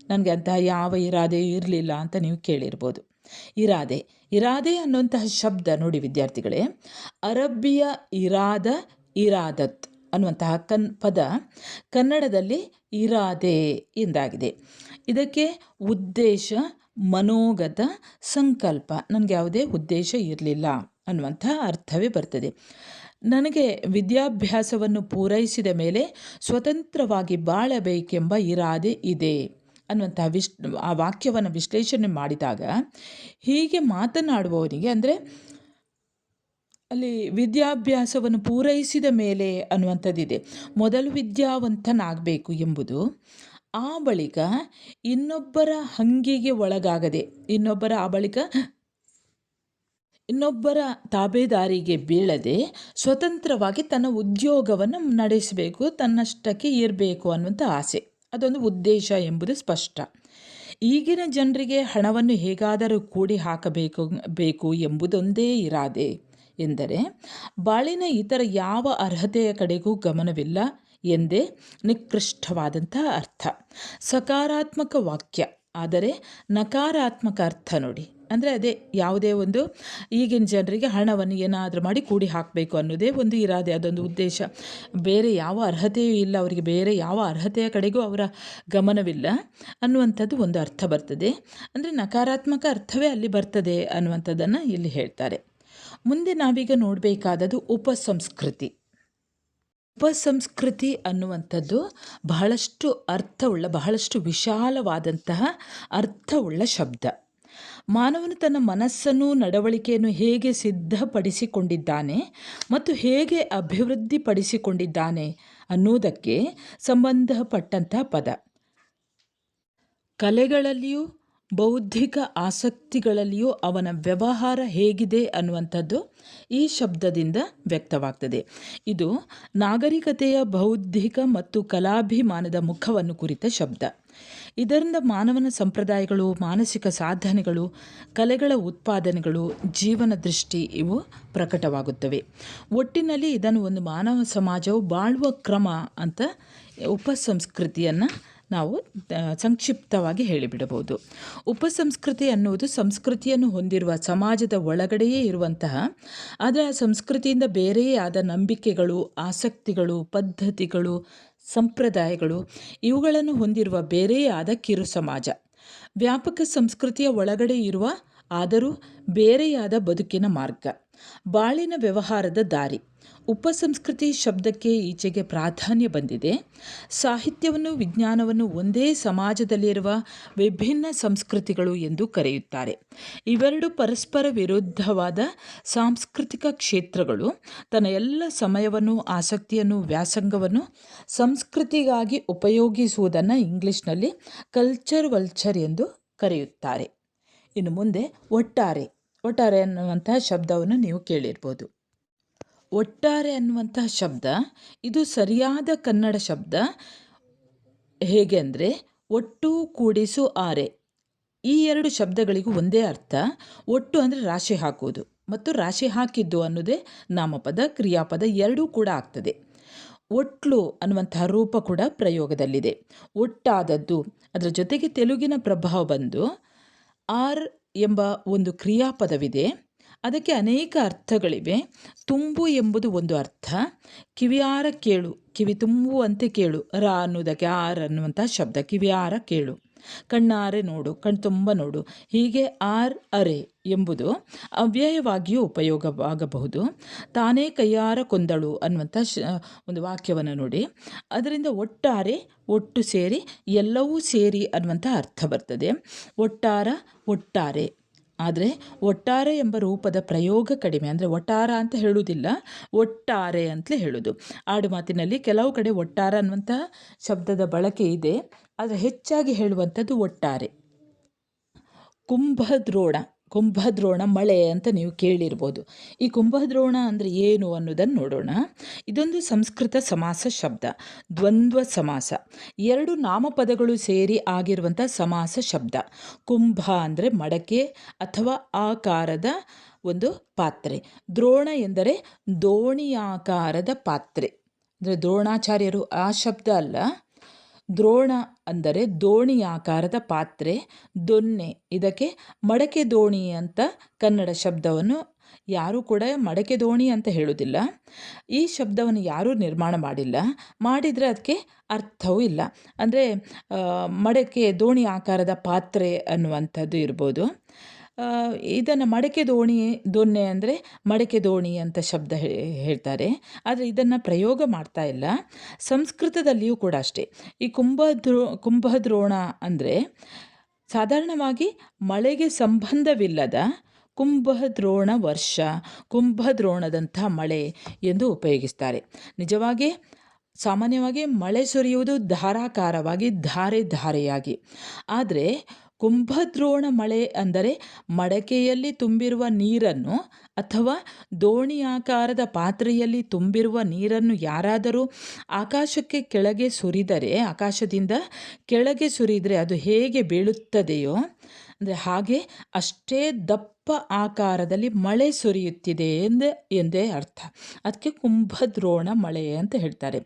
ನನಗೆ ಅಂತಹ ಯಾವ ಇರಾದೆಯೂ ಇರಲಿಲ್ಲ ಅಂತ ನೀವು ಕೇಳಿರ್ಬೋದು. ಇರಾದೆ ಅನ್ನುವಂತಹ ಶಬ್ದ ನೋಡಿ ವಿದ್ಯಾರ್ಥಿಗಳೇ, ಅರಬ್ಬಿಯ ಇರಾದತ್ ಅನ್ನುವಂತಹ ಪದ ಕನ್ನಡದಲ್ಲಿ ಇರಾದೆ ಎಂದಾಗಿದೆ. ಇದಕ್ಕೆ ಉದ್ದೇಶ, ಮನೋಗತ, ಸಂಕಲ್ಪ, ನನಗೆ ಯಾವುದೇ ಉದ್ದೇಶ ಇರಲಿಲ್ಲ ಅನ್ನುವಂಥ ಅರ್ಥವೇ ಬರ್ತದೆ. ನನಗೆ ವಿದ್ಯಾಭ್ಯಾಸವನ್ನು ಪೂರೈಸಿದ ಮೇಲೆ ಸ್ವತಂತ್ರವಾಗಿ ಬಾಳಬೇಕೆಂಬ ಇರಾದೆ ಇದೆ ಅನ್ನುವಂಥ ಆ ವಾಕ್ಯವನ್ನು ವಿಶ್ಲೇಷಣೆ ಮಾಡಿದಾಗ ಹೀಗೆ ಮಾತನಾಡುವವನಿಗೆ ಅಂದರೆ ಅಲ್ಲಿ ವಿದ್ಯಾಭ್ಯಾಸವನ್ನು ಪೂರೈಸಿದ ಮೇಲೆ ಅನ್ನುವಂಥದ್ದಿದೆ. ಮೊದಲು ವಿದ್ಯಾವಂತನಾಗಬೇಕು ಎಂಬುದು, ಆ ಬಳಿಕ ಇನ್ನೊಬ್ಬರ ಹಂಗಿಗೆ ಒಳಗಾಗದೆ ಇನ್ನೊಬ್ಬರ ತಾಬೇದಾರಿಗೆ ಬೀಳದೆ ಸ್ವತಂತ್ರವಾಗಿ ತನ್ನ ಉದ್ಯೋಗವನ್ನು ನಡೆಸಬೇಕು, ತನ್ನಷ್ಟಕ್ಕೆ ಇರಬೇಕು ಅನ್ನುವಂಥ ಆಸೆ, ಅದೊಂದು ಉದ್ದೇಶ ಎಂಬುದು ಸ್ಪಷ್ಟ. ಈಗಿನ ಜನರಿಗೆ ಹಣವನ್ನು ಹೇಗಾದರೂ ಕೂಡಿ ಹಾಕಬೇಕು ಎಂಬುದೊಂದೇ ಇರಾದೆ ಎಂದರೆ ಬಾಳಿನ ಇತರ ಯಾವ ಅರ್ಹತೆಯ ಕಡೆಗೂ ಗಮನವಿಲ್ಲ ಎಂದೇ ನಿಕೃಷ್ಟವಾದಂಥ ಅರ್ಥ. ಸಕಾರಾತ್ಮಕ ವಾಕ್ಯ, ಆದರೆ ನಕಾರಾತ್ಮಕ ಅರ್ಥ ನೋಡಿ. ಅಂದರೆ ಅದೇ ಯಾವುದೇ ಒಂದು ಈಗಿನ ಜನರಿಗೆ ಹಣವನ್ನು ಏನಾದರೂ ಮಾಡಿ ಕೂಡಿ ಹಾಕಬೇಕು ಅನ್ನೋದೇ ಒಂದು ಇರಾದೆ, ಅದೊಂದು ಉದ್ದೇಶ. ಬೇರೆ ಯಾವ ಅರ್ಹತೆಯೂ ಇಲ್ಲ ಅವರಿಗೆ, ಬೇರೆ ಯಾವ ಅರ್ಹತೆಯ ಕಡೆಗೂ ಅವರ ಗಮನವಿಲ್ಲ ಅನ್ನುವಂಥದ್ದು ಒಂದು ಅರ್ಥ ಬರ್ತದೆ. ಅಂದರೆ ನಕಾರಾತ್ಮಕ ಅರ್ಥವೇ ಅಲ್ಲಿ ಬರ್ತದೆ ಅನ್ನುವಂಥದ್ದನ್ನು ಇಲ್ಲಿ ಹೇಳ್ತಾರೆ. ಮುಂದೆ ನಾವೀಗ ನೋಡಬೇಕಾದದ್ದು ಉಪಸಂಸ್ಕೃತಿ. ಉಪಸಂಸ್ಕೃತಿ ಅನ್ನುವಂಥದ್ದು ಬಹಳಷ್ಟು ಅರ್ಥವುಳ್ಳ, ಬಹಳಷ್ಟು ವಿಶಾಲವಾದಂತಹ ಅರ್ಥವುಳ್ಳ ಶಬ್ದ. ಮಾನವನು ತನ್ನ ಮನಸ್ಸನ್ನು, ನಡವಳಿಕೆಯನ್ನು ಹೇಗೆ ಸಿದ್ಧಪಡಿಸಿಕೊಂಡಿದ್ದಾನೆ ಮತ್ತು ಹೇಗೆ ಅಭಿವೃದ್ಧಿಪಡಿಸಿಕೊಂಡಿದ್ದಾನೆ ಅನ್ನುವುದಕ್ಕೆ ಸಂಬಂಧಪಟ್ಟಂತಹ ಪದ. ಕಲೆಗಳಲ್ಲಿಯೂ ಬೌದ್ಧಿಕ ಆಸಕ್ತಿಗಳಲ್ಲಿಯೂ ಅವನ ವ್ಯವಹಾರ ಹೇಗಿದೆ ಅನ್ನುವಂಥದ್ದು ಈ ಶಬ್ದದಿಂದ ವ್ಯಕ್ತವಾಗ್ತದೆ. ಇದು ನಾಗರಿಕತೆಯ ಬೌದ್ಧಿಕ ಮತ್ತು ಕಲಾಭಿಮಾನದ ಮುಖವನ್ನು ಕುರಿತ ಶಬ್ದ. ಇದರಿಂದ ಮಾನವನ ಸಂಪ್ರದಾಯಗಳು, ಮಾನಸಿಕ ಸಾಧನೆಗಳು, ಕಲೆಗಳ ಉತ್ಪಾದನೆಗಳು, ಜೀವನ ದೃಷ್ಟಿ ಇವು ಪ್ರಕಟವಾಗುತ್ತವೆ. ಒಟ್ಟಿನಲ್ಲಿ ಇದನ್ನು ಒಂದು ಮಾನವ ಸಮಾಜವು ಬಾಳುವ ಕ್ರಮ ಅಂತ ಉಪಸಂಸ್ಕೃತಿಯನ್ನು ನಾವು ಸಂಕ್ಷಿಪ್ತವಾಗಿ ಹೇಳಿಬಿಡಬಹುದು. ಉಪಸಂಸ್ಕೃತಿ ಅನ್ನುವುದು ಸಂಸ್ಕೃತಿಯನ್ನು ಹೊಂದಿರುವ ಸಮಾಜದ ಒಳಗಡೆಯೇ ಇರುವಂತಹ, ಆದರೆ ಆ ಸಂಸ್ಕೃತಿಯಿಂದ ಬೇರೆಯೇ ಆದ ನಂಬಿಕೆಗಳು, ಆಸಕ್ತಿಗಳು, ಪದ್ಧತಿಗಳು, ಸಂಪ್ರದಾಯಗಳು ಇವುಗಳನ್ನು ಹೊಂದಿರುವ ಬೇರೆಯೇ ಆದ ಕಿರು ಸಮಾಜ. ವ್ಯಾಪಕ ಸಂಸ್ಕೃತಿಯ ಒಳಗಡೆ ಇರುವ ಆದರೂ ಬೇರೆಯಾದ ಬದುಕಿನ ಮಾರ್ಗ, ಬಾಳಿನ ವ್ಯವಹಾರದ ದಾರಿ. ಉಪಸಂಸ್ಕೃತಿ ಶಬ್ದಕ್ಕೆ ಈಚೆಗೆ ಪ್ರಾಧಾನ್ಯ ಬಂದಿದೆ. ಸಾಹಿತ್ಯವನ್ನು, ವಿಜ್ಞಾನವನ್ನು ಒಂದೇ ಸಮಾಜದಲ್ಲಿರುವ ವಿಭಿನ್ನ ಸಂಸ್ಕೃತಿಗಳು ಎಂದು ಕರೆಯುತ್ತಾರೆ. ಇವೆರಡು ಪರಸ್ಪರ ವಿರುದ್ಧವಾದ ಸಾಂಸ್ಕೃತಿಕ ಕ್ಷೇತ್ರಗಳು ತನ್ನ ಎಲ್ಲ ಸಮಯವನ್ನು, ಆಸಕ್ತಿಯನ್ನು, ವ್ಯಾಸಂಗವನ್ನು ಸಂಸ್ಕೃತಿಗಾಗಿ ಉಪಯೋಗಿಸುವುದನ್ನು ಇಂಗ್ಲಿಷ್ನಲ್ಲಿ ಕಲ್ಚರ್ ವಲ್ಚರ್ ಎಂದು ಕರೆಯುತ್ತಾರೆ. ಇನ್ನು ಮುಂದೆ ಒಟ್ಟಾರೆ ಅನ್ನುವಂತಹ ಶಬ್ದವನ್ನು ನೀವು ಕೇಳಿರ್ಬೋದು. ಒಟ್ಟಾರೆ ಅನ್ನುವಂತಹ ಶಬ್ದ ಇದು ಸರಿಯಾದ ಕನ್ನಡ ಶಬ್ದ. ಹೇಗೆ ಅಂದರೆ ಒಟ್ಟು ಕೂಡಿಸು ಆರೆ, ಈ ಎರಡು ಶಬ್ದಗಳಿಗೂ ಒಂದೇ ಅರ್ಥ. ಒಟ್ಟು ಅಂದರೆ ರಾಶಿ ಹಾಕುವುದು ಮತ್ತು ರಾಶಿ ಹಾಕಿದ್ದು ಅನ್ನೋದೇ ನಾಮಪದ, ಕ್ರಿಯಾಪದ ಎರಡೂ ಕೂಡ ಆಗ್ತದೆ. ಒಟ್ಲು ಅನ್ನುವಂತಹ ರೂಪ ಕೂಡ ಪ್ರಯೋಗದಲ್ಲಿದೆ. ಒಟ್ಟಾದದ್ದು, ಅದರ ಜೊತೆಗೆ ತೆಲುಗಿನ ಪ್ರಭಾವ ಬಂದು ಆರ್ ಎಂಬ ಒಂದು ಕ್ರಿಯಾಪದವಿದೆ. ಅದಕ್ಕೆ ಅನೇಕ ಅರ್ಥಗಳಿವೆ. ತುಂಬು ಎಂಬುದು ಒಂದು ಅರ್ಥ. ಕಿವಿಯಾರ ಕೇಳು, ಕಿವಿ ತುಂಬುವಂತೆ ಕೇಳು, ರ ಅನ್ನೋದಕ್ಕೆ ಆರ್ ಅನ್ನುವಂಥ ಶಬ್ದ. ಕಿವಿಯಾರ ಕೇಳು, ಕಣ್ಣಾರೆ ನೋಡು, ಕಣ್ತುಂಬ ನೋಡು. ಹೀಗೆ ಆರ್ ಅರೆ ಎಂಬುದು ಅವ್ಯಯವಾಗಿಯೂ ಉಪಯೋಗವಾಗಬಹುದು. ತಾನೇ ಕೈಯಾರ ಕೊಂದಳು ಅನ್ನುವಂಥ ಒಂದು ವಾಕ್ಯವನ್ನು ನೋಡಿ. ಅದರಿಂದ ಒಟ್ಟಾರೆ, ಒಟ್ಟು ಸೇರಿ, ಎಲ್ಲವೂ ಸೇರಿ ಅನ್ನುವಂಥ ಅರ್ಥ ಬರ್ತದೆ. ಒಟ್ಟಾರೆ. ಆದರೆ ಒಟ್ಟಾರೆ ಎಂಬ ರೂಪದ ಪ್ರಯೋಗ ಕಡಿಮೆ. ಅಂದರೆ ಒಟ್ಟಾರ ಅಂತ ಹೇಳುವುದಿಲ್ಲ, ಒಟ್ಟಾರೆ ಅಂತಲೇ ಹೇಳೋದು. ಆಡು ಮಾತಿನಲ್ಲಿ ಕೆಲವು ಕಡೆ ಒಟ್ಟಾರ ಅನ್ನುವಂತಹ ಶಬ್ದದ ಬಳಕೆ ಇದೆ, ಆದರೆ ಹೆಚ್ಚಾಗಿ ಹೇಳುವಂಥದ್ದು ಒಟ್ಟಾರೆ. ಕುಂಭದ್ರೋಣ ಮಳೆ ಅಂತ ನೀವು ಕೇಳಿರ್ಬೋದು. ಈ ಕುಂಭದ್ರೋಣ ಅಂದರೆ ಏನು ಅನ್ನೋದನ್ನು ನೋಡೋಣ. ಇದೊಂದು ಸಂಸ್ಕೃತ ಸಮಾಸ ಶಬ್ದ, ದ್ವಂದ್ವ ಸಮಾಸ. ಎರಡು ನಾಮಪದಗಳು ಸೇರಿ ಆಗಿರುವಂಥ ಸಮಾಸ ಶಬ್ದ. ಕುಂಭ ಅಂದರೆ ಮಡಕೆ ಅಥವಾ ಆಕಾರದ ಒಂದು ಪಾತ್ರೆ. ದ್ರೋಣ ಎಂದರೆ ದೋಣಿಯಾಕಾರದ ಪಾತ್ರೆ. ಅಂದರೆ ದ್ರೋಣಾಚಾರ್ಯರು ಆ ಶಬ್ದ ಅಲ್ಲ. ದ್ರೋಣ ಅಂದರೆ ದೋಣಿಯಾಕಾರದ ಪಾತ್ರೆ. ದೊನ್ನೆ, ಇದಕ್ಕೆ ಮಡಕೆ ದೋಣಿ ಅಂತ ಕನ್ನಡ ಶಬ್ದವನ್ನು ಯಾರೂ ಕೂಡ ಮಡಕೆ ದೋಣಿ ಅಂತ ಹೇಳುವುದಿಲ್ಲ. ಈ ಶಬ್ದವನ್ನು ಯಾರೂ ನಿರ್ಮಾಣ ಮಾಡಿಲ್ಲ. ಮಾಡಿದರೆ ಅದಕ್ಕೆ ಅರ್ಥವೂ ಇಲ್ಲ. ಅಂದರೆ ಮಡಕೆ ದೋಣಿ ಆಕಾರದ ಪಾತ್ರೆ ಅನ್ನುವಂಥದ್ದು ಇರ್ಬೋದು. ಇದನ್ನು ಮಡಕೆ ದೊನ್ನೆ ಅಂದರೆ ಮಡಕೆ ದೋಣಿ ಅಂತ ಶಬ್ದ ಹೇಳ್ತಾರೆ. ಆದರೆ ಇದನ್ನು ಪ್ರಯೋಗ ಮಾಡ್ತಾ ಇಲ್ಲ. ಸಂಸ್ಕೃತದಲ್ಲಿಯೂ ಕೂಡ ಅಷ್ಟೇ. ಈ ಕುಂಭದ್ರೋಣ ಅಂದರೆ ಸಾಧಾರಣವಾಗಿ ಮಳೆಗೆ ಸಂಬಂಧವಿಲ್ಲದ ಕುಂಭದ್ರೋಣ ವರ್ಷ, ಕುಂಭದ್ರೋಣದಂಥ ಮಳೆ ಎಂದು ಉಪಯೋಗಿಸ್ತಾರೆ. ನಿಜವಾಗಿ ಸಾಮಾನ್ಯವಾಗಿ ಮಳೆ ಸುರಿಯುವುದು ಧಾರಾಕಾರವಾಗಿ, ಧಾರೆಯಾಗಿ. ಆದರೆ ಕುಂಭದ್ರೋಣ ಮಳೆ ಅಂದರೆ ಮಡಕೆಯಲ್ಲಿ ತುಂಬಿರುವ ನೀರನ್ನು ಅಥವಾ ದೋಣಿಯಾಕಾರದ ಪಾತ್ರೆಯಲ್ಲಿ ತುಂಬಿರುವ ನೀರನ್ನು ಯಾರಾದರೂ ಆಕಾಶಕ್ಕೆ ಕೆಳಗೆ ಸುರಿದರೆ, ಆಕಾಶದಿಂದ ಕೆಳಗೆ ಸುರಿದರೆ ಅದು ಹೇಗೆ ಬೀಳುತ್ತದೆಯೋ ಅಂದರೆ ಹಾಗೆ ಅಷ್ಟೇ ದಪ್ಪ ಆಕಾರದಲ್ಲಿ ಮಳೆ ಸುರಿಯುತ್ತಿದೆ ಎಂದೇ ಅರ್ಥ. ಅದಕ್ಕೆ ಕುಂಭದ್ರೋಣ ಮಳೆ ಅಂತ ಹೇಳ್ತಾರೆ.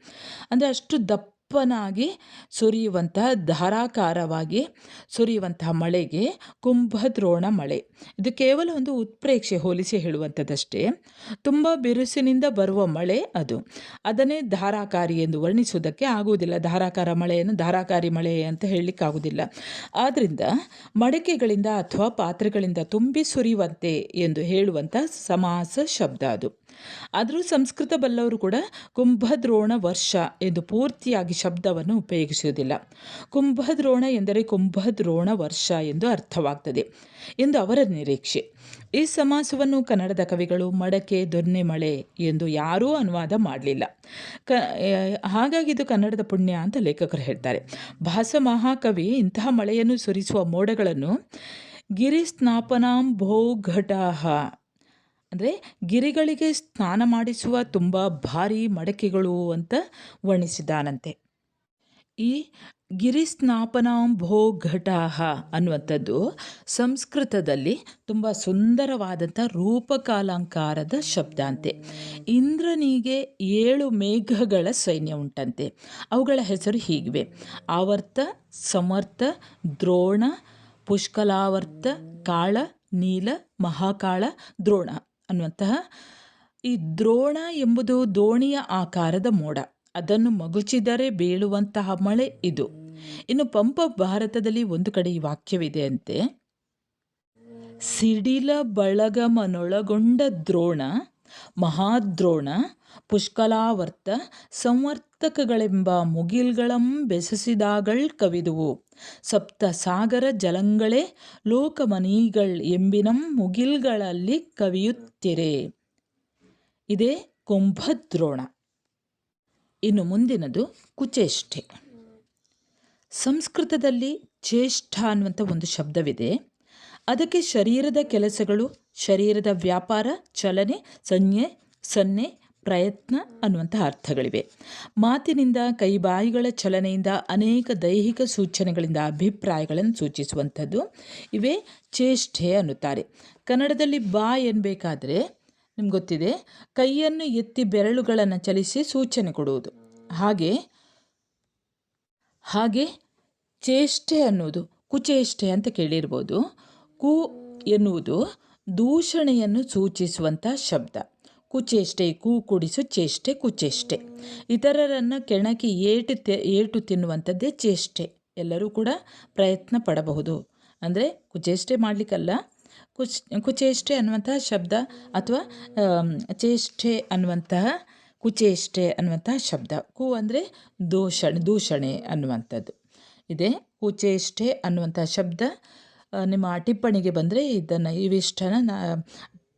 ಅಂದರೆ ಅಷ್ಟು ದಪ್ಪ ದಪ್ಪನಾಗಿ ಸುರಿಯುವಂತಹ ಧಾರಾಕಾರವಾಗಿ ಸುರಿಯುವಂತಹ ಮಳೆಗೆ ಕುಂಭದ್ರೋಣ ಮಳೆ. ಇದು ಕೇವಲ ಒಂದು ಉತ್ಪ್ರೇಕ್ಷೆ ಹೋಲಿಸಿ ಹೇಳುವಂಥದ್ದಷ್ಟೇ. ತುಂಬ ಬಿರುಸಿನಿಂದ ಬರುವ ಮಳೆ ಅದು. ಅದನ್ನೇ ಧಾರಾಕಾರಿ ಎಂದು ವರ್ಣಿಸುವುದಕ್ಕೆ ಆಗುವುದಿಲ್ಲ. ಧಾರಾಕಾರ ಮಳೆಯನ್ನು ಧಾರಾಕಾರಿ ಮಳೆ ಅಂತ ಹೇಳಲಿಕ್ಕಾಗುವುದಿಲ್ಲ. ಆದ್ದರಿಂದ ಮಡಕೆಗಳಿಂದ ಅಥವಾ ಪಾತ್ರೆಗಳಿಂದ ತುಂಬಿ ಸುರಿಯುವಂತೆ ಎಂದು ಹೇಳುವಂಥ ಸಮಾಸ ಶಬ್ದ ಅದು. ಆದರೂ ಸಂಸ್ಕೃತ ಬಲ್ಲವರು ಕೂಡ ಕುಂಭದ್ರೋಣ ವರ್ಷ ಎಂದು ಪೂರ್ತಿಯಾಗಿ ಶಬ್ದವನ್ನು ಉಪಯೋಗಿಸುವುದಿಲ್ಲ. ಕುಂಭದ್ರೋಣ ಎಂದರೆ ಕುಂಭದ್ರೋಣ ವರ್ಷ ಎಂದು ಅರ್ಥವಾಗ್ತದೆ ಎಂದು ಅವರ ನಿರೀಕ್ಷೆ. ಈ ಸಮಾಸವನ್ನು ಕನ್ನಡದ ಕವಿಗಳು ಮಡಕೆ ದೊನ್ನೆ ಮಳೆ ಎಂದು ಯಾರೂ ಅನುವಾದ ಮಾಡಲಿಲ್ಲ. ಹಾಗಾಗಿ ಇದು ಕನ್ನಡದ ಪುಣ್ಯ ಅಂತ ಲೇಖಕರು ಹೇಳ್ತಾರೆ. ಭಾಸ ಮಹಾಕವಿ ಇಂತಹ ಮಳೆಯನ್ನು ಸುರಿಸುವ ಮೋಡಗಳನ್ನು ಗಿರಿಸ್ನಾಪನಾಂಭೋಘಟಾಹ ಅಂದರೆ ಗಿರಿಗಳಿಗೆ ಸ್ನಾನ ಮಾಡಿಸುವ ತುಂಬ ಭಾರಿ ಮಡಕೆಗಳು ಅಂತ ವರ್ಣಿಸಿದ್ದಾನಂತೆ. ಈ ಗಿರಿಸ್ನಾಪನಾಂಭೋಘಟಾಹ ಅನ್ನುವಂಥದ್ದು ಸಂಸ್ಕೃತದಲ್ಲಿ ತುಂಬ ಸುಂದರವಾದಂಥ ರೂಪಕಾಲಂಕಾರದ ಶಬ್ದ ಅಂತೆ. ಇಂದ್ರನಿಗೆ 7 ಮೇಘಗಳ ಸೈನ್ಯ ಉಂಟಂತೆ. ಅವುಗಳ ಹೆಸರು ಹೀಗಿವೆ: ಆವರ್ತ, ಸಮರ್ಥ, ದ್ರೋಣ, ಪುಷ್ಕಲಾವರ್ತ, ಕಾಳ, ನೀಲ, ಮಹಾಕಾಳ, ದ್ರೋಣ ಅನ್ನುವಂತಹ ಈ ದ್ರೋಣ ಎಂಬುದು ದೋಣಿಯ ಆಕಾರದ ಮೋಡ. ಅದನ್ನು ಮಗುಚಿದರೆ ಬೀಳುವಂತಹ ಮಳೆ ಇದು. ಇನ್ನು ಪಂಪ ಭಾರತದಲ್ಲಿ ಒಂದು ಕಡೆ ಈ ವಾಕ್ಯವಿದೆ ಅಂತೆ: ಸಿಡಿಲ ಬಳಗಮನೊಳಗೊಂಡ ದ್ರೋಣ, ಮಹಾದ್ರೋಣ, ಪುಷ್ಕಲಾವರ್ತ, ಸಂವರ್ತಕಗಳೆಂಬ ಮುಗಿಲ್ಗಳಂ ಬೆಸಸಿದಾಗಳ್ ಕವಿದುವು, ಸಪ್ತ ಸಾಗರ ಜಲಂಗಳೇ ಲೋಕಮನೀಗಳ್ ಎಂಬಿನಂ ಮುಗಿಲ್ಗಳಲ್ಲಿ ಕವಿಯುತ್ತಿರೆ. ಇದೇ ಕುಂಭದ್ರೋಣ. ಇನ್ನು ಮುಂದಿನದು ಕುಚೇಷ್ಟೆ. ಸಂಸ್ಕೃತದಲ್ಲಿ ಚೇಷ್ಟ ಅನ್ನುವಂಥ ಒಂದು ಶಬ್ದವಿದೆ. ಅದಕ್ಕೆ ಶರೀರದ ಕೆಲಸಗಳು, ಶರೀರದ ವ್ಯಾಪಾರ, ಚಲನೆ, ಸಂಜ್ಞೆ, ಸನ್ನೆ, ಪ್ರಯತ್ನ ಅನ್ನುವಂಥ ಅರ್ಥಗಳಿವೆ. ಮಾತಿನಿಂದ, ಕೈಬಾಯಿಗಳ ಚಲನೆಯಿಂದ, ಅನೇಕ ದೈಹಿಕ ಸೂಚನೆಗಳಿಂದ ಅಭಿಪ್ರಾಯಗಳನ್ನು ಸೂಚಿಸುವಂಥದ್ದು ಇವೇ ಚೇಷ್ಟೆ ಅನ್ನುತ್ತಾರೆ. ಕನ್ನಡದಲ್ಲಿ ಬಾ ಎನ್ನಬೇಕಾದ್ರೆ ನಿಮ್ಗೆ ಗೊತ್ತಿದೆ, ಕೈಯನ್ನು ಎತ್ತಿ ಬೆರಳುಗಳನ್ನು ಚಲಿಸಿ ಸೂಚನೆ ಕೊಡುವುದು. ಹಾಗೆ ಚೇಷ್ಟೆ ಅನ್ನುವುದು ಕುಚೇಷ್ಟೆ ಅಂತ ಕೇಳಿರ್ಬೋದು. ಕು ಎನ್ನುವುದು ದೂಷಣೆಯನ್ನು ಸೂಚಿಸುವಂಥ ಶಬ್ದ. ಕುಚೇಷ್ಟೆ, ಕು ಕುಡಿಸು ಚೇಷ್ಟೆ, ಕುಚೇಷ್ಟೆ. ಇತರರನ್ನು ಕೆಣಕಿ ಏಟು ತಿನ್ನುವಂಥದ್ದೇ ಚೇಷ್ಟೆ. ಎಲ್ಲರೂ ಕೂಡ ಪ್ರಯತ್ನ ಪಡಬಹುದು. ಅಂದರೆ ಕುಚೇಷ್ಟೆ ಮಾಡಲಿಕ್ಕಲ್ಲ, ಕುಚೇಷ್ಟೆ ಅನ್ನುವಂತಹ ಶಬ್ದ ಅಥವಾ ಚೇಷ್ಟೆ ಅನ್ನುವಂತಹ ಕುಚೇಷ್ಟೆ ಅನ್ನುವಂತಹ ಶಬ್ದ. ಕು ಅಂದರೆ ದೂಷಣೆ ಅನ್ನುವಂಥದ್ದು ಇದೆ. ಕುಚೇಷ್ಟೆ ಅನ್ನುವಂಥ ಶಬ್ದ ನಿಮ್ಮ ಟಿಪ್ಪಣಿಗೆ ಬಂದರೆ ಇವಿಷ್ಟನ್ನು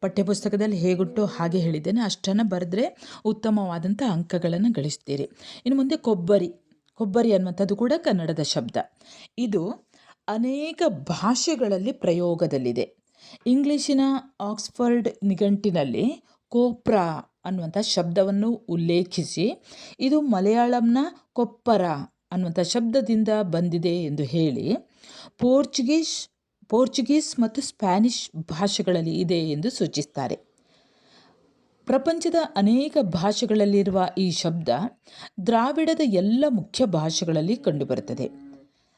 ಪಠ್ಯಪುಸ್ತಕದಲ್ಲಿ ಹೇಗುಂಟು ಹಾಗೆ ಹೇಳಿದ್ದೇನೆ. ಅಷ್ಟನ್ನು ಬರೆದ್ರೆ ಉತ್ತಮವಾದಂಥ ಅಂಕಗಳನ್ನು ಗಳಿಸ್ತೀರಿ. ಇನ್ನು ಮುಂದೆ ಕೊಬ್ಬರಿ ಅನ್ನುವಂಥದ್ದು ಕೂಡ ಕನ್ನಡದ ಶಬ್ದ. ಇದು ಅನೇಕ ಭಾಷೆಗಳಲ್ಲಿ ಪ್ರಯೋಗದಲ್ಲಿದೆ. ಇಂಗ್ಲೀಷಿನ ಆಕ್ಸ್ಫರ್ಡ್ ನಿಘಂಟಿನಲ್ಲಿ ಕೋಪ್ರಾ ಅನ್ನುವಂಥ ಶಬ್ದವನ್ನು ಉಲ್ಲೇಖಿಸಿ ಇದು ಮಲಯಾಳಂನ ಕೊಪ್ಪರ ಅನ್ನುವಂಥ ಶಬ್ದದಿಂದ ಬಂದಿದೆ ಎಂದು ಹೇಳಿ ಪೋರ್ಚುಗೀಸ್ ಮತ್ತು ಸ್ಪ್ಯಾನಿಷ್ ಭಾಷೆಗಳಲ್ಲಿ ಇದೆ ಎಂದು ಸೂಚಿಸ್ತಾರೆ. ಪ್ರಪಂಚದ ಅನೇಕ ಭಾಷೆಗಳಲ್ಲಿರುವ ಈ ಶಬ್ದ ದ್ರಾವಿಡದ ಎಲ್ಲ ಮುಖ್ಯ ಭಾಷೆಗಳಲ್ಲಿ ಕಂಡುಬರುತ್ತದೆ.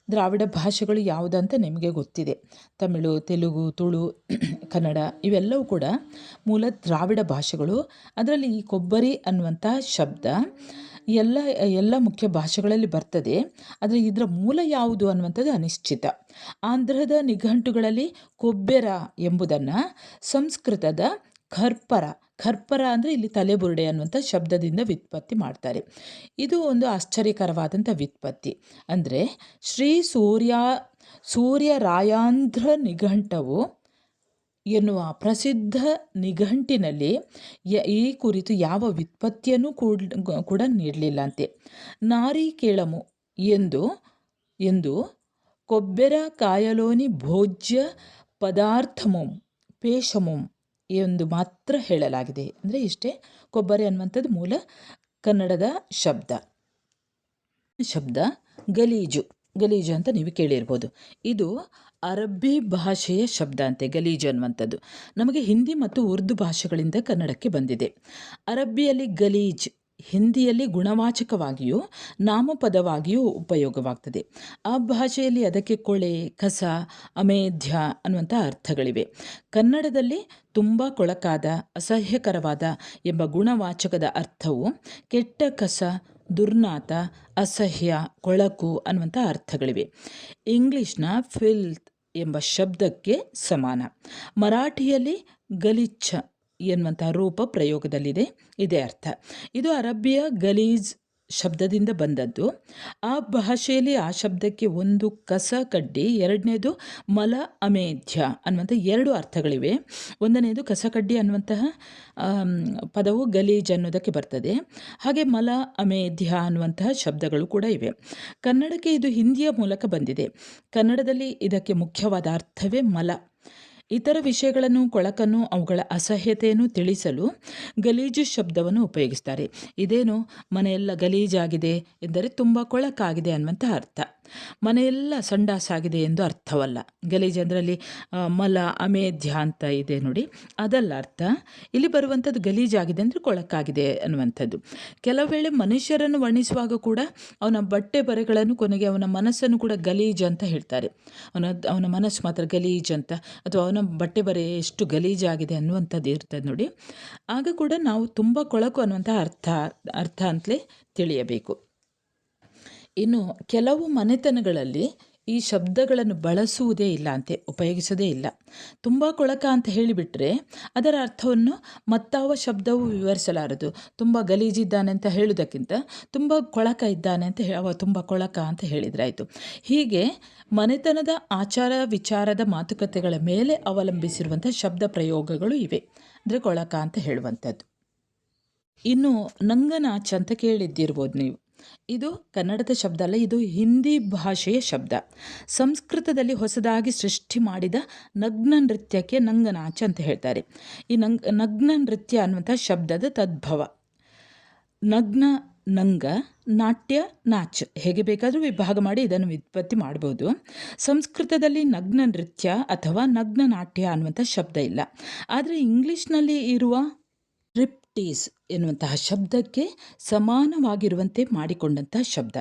ದ್ರಾವಿಡ ಭಾಷೆಗಳು ಯಾವುದಂತ ನಿಮಗೆ ಗೊತ್ತಿದೆ. ತಮಿಳು, ತೆಲುಗು, ತುಳು, ಕನ್ನಡ ಇವೆಲ್ಲವೂ ಕೂಡ ಮೂಲ ದ್ರಾವಿಡ ಭಾಷೆಗಳು. ಅದರಲ್ಲಿ ಈ ಕೊಬ್ಬರಿ ಅನ್ನುವಂಥ ಶಬ್ದ ಎಲ್ಲ ಮುಖ್ಯ ಭಾಷೆಗಳಲ್ಲಿ ಬರ್ತದೆ. ಆದರೆ ಇದರ ಮೂಲ ಯಾವುದು ಅನ್ನುವಂಥದ್ದು ಅನಿಶ್ಚಿತ. ಆಂಧ್ರದ ನಿಘಂಟುಗಳಲ್ಲಿ ಕೊಬ್ಬೆರ ಎಂಬುದನ್ನು ಸಂಸ್ಕೃತದ ಖರ್ಪರ ಅಂದರೆ ಇಲ್ಲಿ ತಲೆಬುರುಡೆ ಅನ್ನುವಂಥ ಶಬ್ದದಿಂದ ವ್ಯುತ್ಪತ್ತಿ ಮಾಡ್ತಾರೆ. ಇದು ಒಂದು ಆಶ್ಚರ್ಯಕರವಾದಂಥ ವ್ಯುತ್ಪತ್ತಿ. ಅಂದರೆ ಶ್ರೀ ಸೂರ್ಯರಾಯಾಂಧ್ರ ನಿಘಂಟವು ಎನ್ನುವ ಪ್ರಸಿದ್ಧ ನಿಘಂಟಿನಲ್ಲಿ ಈ ಕುರಿತು ಯಾವ ವ್ಯುತ್ಪತ್ತಿಯನ್ನು ಕೂಡ ನೀಡಲಿಲ್ಲ ಅಂತೆ. ನಾರಿಕೇಳಮು ಎಂದು ಕೊಬ್ಬೆರ ಕಾಯಲೋನಿ ಭೋಜ್ಯ ಪದಾರ್ಥಮುಂ ಪೇಷಮುಂ ಎಂದು ಮಾತ್ರ ಹೇಳಲಾಗಿದೆ. ಅಂದರೆ ಇಷ್ಟೇ. ಕೊಬ್ಬರಿ ಅನ್ನುವಂಥದ್ದು ಮೂಲ ಕನ್ನಡದ ಶಬ್ದ ಗಲೀಜು ಅಂತ ನೀವು ಕೇಳಿರ್ಬೋದು. ಇದು ಅರಬ್ಬಿ ಭಾಷೆಯ ಶಬ್ದ ಅಂತೆ. ಗಲೀಜು ಅನ್ನುವಂಥದ್ದು ನಮಗೆ ಹಿಂದಿ ಮತ್ತು ಉರ್ದು ಭಾಷೆಗಳಿಂದ ಕನ್ನಡಕ್ಕೆ ಬಂದಿದೆ. ಅರಬ್ಬಿಯಲ್ಲಿ ಗಲೀಜ್ ಹಿಂದಿಯಲ್ಲಿ ಗುಣವಾಚಕವಾಗಿಯೂ ನಾಮಪದವಾಗಿಯೂ ಉಪಯೋಗವಾಗ್ತದೆ. ಆ ಭಾಷೆಯಲ್ಲಿ ಅದಕ್ಕೆ ಕೊಳೆ, ಕಸ, ಅಮೇಧ್ಯ ಅನ್ನುವಂಥ ಅರ್ಥಗಳಿವೆ. ಕನ್ನಡದಲ್ಲಿ ತುಂಬ ಕೊಳಕಾದ, ಅಸಹ್ಯಕರವಾದ ಎಂಬ ಗುಣವಾಚಕದ ಅರ್ಥವು ಕೆಟ್ಟ ಕಸ, ದುರ್ನಾತ, ಅಸಹ್ಯ, ಕೊಳಕು ಅನ್ನುವಂಥ ಅರ್ಥಗಳಿವೆ. ಇಂಗ್ಲಿಷ್ನ ಫಿಲ್ತ್ ಎಂಬ ಶಬ್ದಕ್ಕೆ ಸಮಾನ. ಮರಾಠಿಯಲ್ಲಿ ಗಲೀಚ್ಛ ಎನ್ನುವಂಥ ರೂಪ ಪ್ರಯೋಗದಲ್ಲಿದೆ. ಇದೇ ಅರ್ಥ. ಇದು ಅರಬ್ಬಿಯ ಗಲೀಜ್ ಶಬ್ದದಿಂದ ಬಂದದ್ದು. ಆ ಭಾಷೆಯಲ್ಲಿ ಆ ಶಬ್ದಕ್ಕೆ ಒಂದು ಕಸ ಕಡ್ಡಿ, ಎರಡನೇದು ಮಲ ಅಮೇಧ್ಯ ಅನ್ನುವಂಥ ಎರಡು ಅರ್ಥಗಳಿವೆ. ಒಂದನೇದು ಕಸಕಡ್ಡಿ ಅನ್ನುವಂತಹ ಪದವು ಗಲೀಜ್ ಅನ್ನೋದಕ್ಕೆ ಬರ್ತದೆ. ಹಾಗೆ ಮಲ ಅಮೇಧ್ಯ ಅನ್ನುವಂತಹ ಶಬ್ದಗಳು ಕೂಡ ಇವೆ. ಕನ್ನಡಕ್ಕೆ ಇದು ಹಿಂದಿಯ ಮೂಲಕ ಬಂದಿದೆ. ಕನ್ನಡದಲ್ಲಿ ಇದಕ್ಕೆ ಮುಖ್ಯವಾದ ಅರ್ಥವೇ ಮಲ. ಇತರ ವಿಷಯಗಳನ್ನು, ಕೊಳಕನ್ನು, ಅವುಗಳ ಅಸಹ್ಯತೆಯನ್ನು ತಿಳಿಸಲು ಗಲೀಜು ಶಬ್ದವನ್ನು ಉಪಯೋಗಿಸ್ತಾರೆ. ಇದೇನು, ಮನೆಯೆಲ್ಲ ಗಲೀಜಾಗಿದೆ ಎಂದರೆ ತುಂಬ ಕೊಳಕಾಗಿದೆ ಅನ್ನುವಂಥ ಅರ್ಥ. ಮನೆಯೆಲ್ಲ ಸಂಡಾಸಾಗಿದೆ ಎಂದು ಅರ್ಥವಲ್ಲ. ಗಲೀಜು ಅದರಲ್ಲಿ ಮಲ ಅಮೇಧ್ಯ ಅಂತ ಇದೆ ನೋಡಿ, ಅದಲ್ಲ ಅರ್ಥ. ಇಲ್ಲಿ ಬರುವಂಥದ್ದು ಗಲೀಜಾಗಿದೆ ಅಂದರೆ ಕೊಳಕಾಗಿದೆ ಅನ್ನುವಂಥದ್ದು. ಕೆಲವು ವೇಳೆ ಮನುಷ್ಯರನ್ನು ವರ್ಣಿಸುವಾಗ ಕೂಡ ಅವನ ಬಟ್ಟೆ ಬರೆಗಳನ್ನು, ಕೊನೆಗೆ ಅವನ ಮನಸ್ಸನ್ನು ಕೂಡ ಗಲೀಜು ಅಂತ ಹೇಳ್ತಾರೆ. ಅವನ ಮನಸ್ಸು ಮಾತ್ರ ಗಲೀಜು ಅಂತ, ಅಥವಾ ಅವನ ಬಟ್ಟೆ ಬರೆ ಎಷ್ಟು ಗಲೀಜಾಗಿದೆ ಅನ್ನುವಂಥದ್ದು ಇರ್ತದೆ ನೋಡಿ. ಆಗ ಕೂಡ ನಾವು ತುಂಬ ಕೊಳಕು ಅನ್ನುವಂಥ ಅರ್ಥ ಅಂತಲೇ ತಿಳಿಯಬೇಕು. ಇನ್ನು ಕೆಲವು ಮನೆತನಗಳಲ್ಲಿ ಈ ಶಬ್ದಗಳನ್ನು ಬಳಸುವುದೇ ಇಲ್ಲ ಅಂತೆ, ಉಪಯೋಗಿಸೋದೇ ಇಲ್ಲ. ತುಂಬ ಕೊಳಕ ಅಂತ ಹೇಳಿಬಿಟ್ರೆ ಅದರ ಅರ್ಥವನ್ನು ಮತ್ತಾವ ಶಬ್ದವು ವಿವರಿಸಲಾರದು. ತುಂಬ ಗಲೀಜಿದ್ದಾನೆ ಅಂತ ಹೇಳುವುದಕ್ಕಿಂತ ತುಂಬ ಕೊಳಕ ಇದ್ದಾನೆ ಅಂತ ತುಂಬ ಕೊಳಕ ಅಂತ ಹೇಳಿದ್ರಾಯಿತು. ಹೀಗೆ ಮನೆತನದ ಆಚಾರ ವಿಚಾರದ ಮಾತುಕತೆಗಳ ಮೇಲೆ ಅವಲಂಬಿಸಿರುವಂಥ ಶಬ್ದ ಪ್ರಯೋಗಗಳು ಇವೆ. ಅಂದರೆ ಕೊಳಕ ಅಂತ ಹೇಳುವಂಥದ್ದು. ಇನ್ನು ನಂಗನಾಚ ಅಂತ ಕೇಳಿದ್ದಿರ್ಬೋದು ನೀವು. ಇದು ಕನ್ನಡದ ಶಬ್ದ ಅಲ್ಲ, ಇದು ಹಿಂದಿ ಭಾಷೆಯ ಶಬ್ದ. ಸಂಸ್ಕೃತದಲ್ಲಿ ಹೊಸದಾಗಿ ಸೃಷ್ಟಿ ಮಾಡಿದ ನಗ್ನ ನೃತ್ಯಕ್ಕೆ ನಂಗನಾಚ ಅಂತ ಹೇಳ್ತಾರೆ. ಈ ನಗ್ನ ನೃತ್ಯ ಅನ್ನುವಂಥ ಶಬ್ದದ ತದ್ಭವ. ನಗ್ನ ನಂಗ, ನಾಟ್ಯ ನಾಚ್, ಹೇಗೆ ಬೇಕಾದರೂ ವಿಭಾಗ ಮಾಡಿ ಇದನ್ನು ವ್ಯುತ್ಪತ್ತಿ ಮಾಡ್ಬೋದು. ಸಂಸ್ಕೃತದಲ್ಲಿ ನಗ್ನ ನೃತ್ಯ ಅಥವಾ ನಗ್ನ ನಾಟ್ಯ ಅನ್ನುವಂಥ ಶಬ್ದ ಇಲ್ಲ. ಆದರೆ ಇಂಗ್ಲೀಷ್ನಲ್ಲಿ ಇರುವ ಸ್ಟ್ರಿಪ್ಟೀಸ್ ಎನ್ನುವಂತಹ ಶಬ್ದಕ್ಕೆ ಸಮಾನವಾಗಿರುವಂತೆ ಮಾಡಿಕೊಂಡಂಥ ಶಬ್ದ.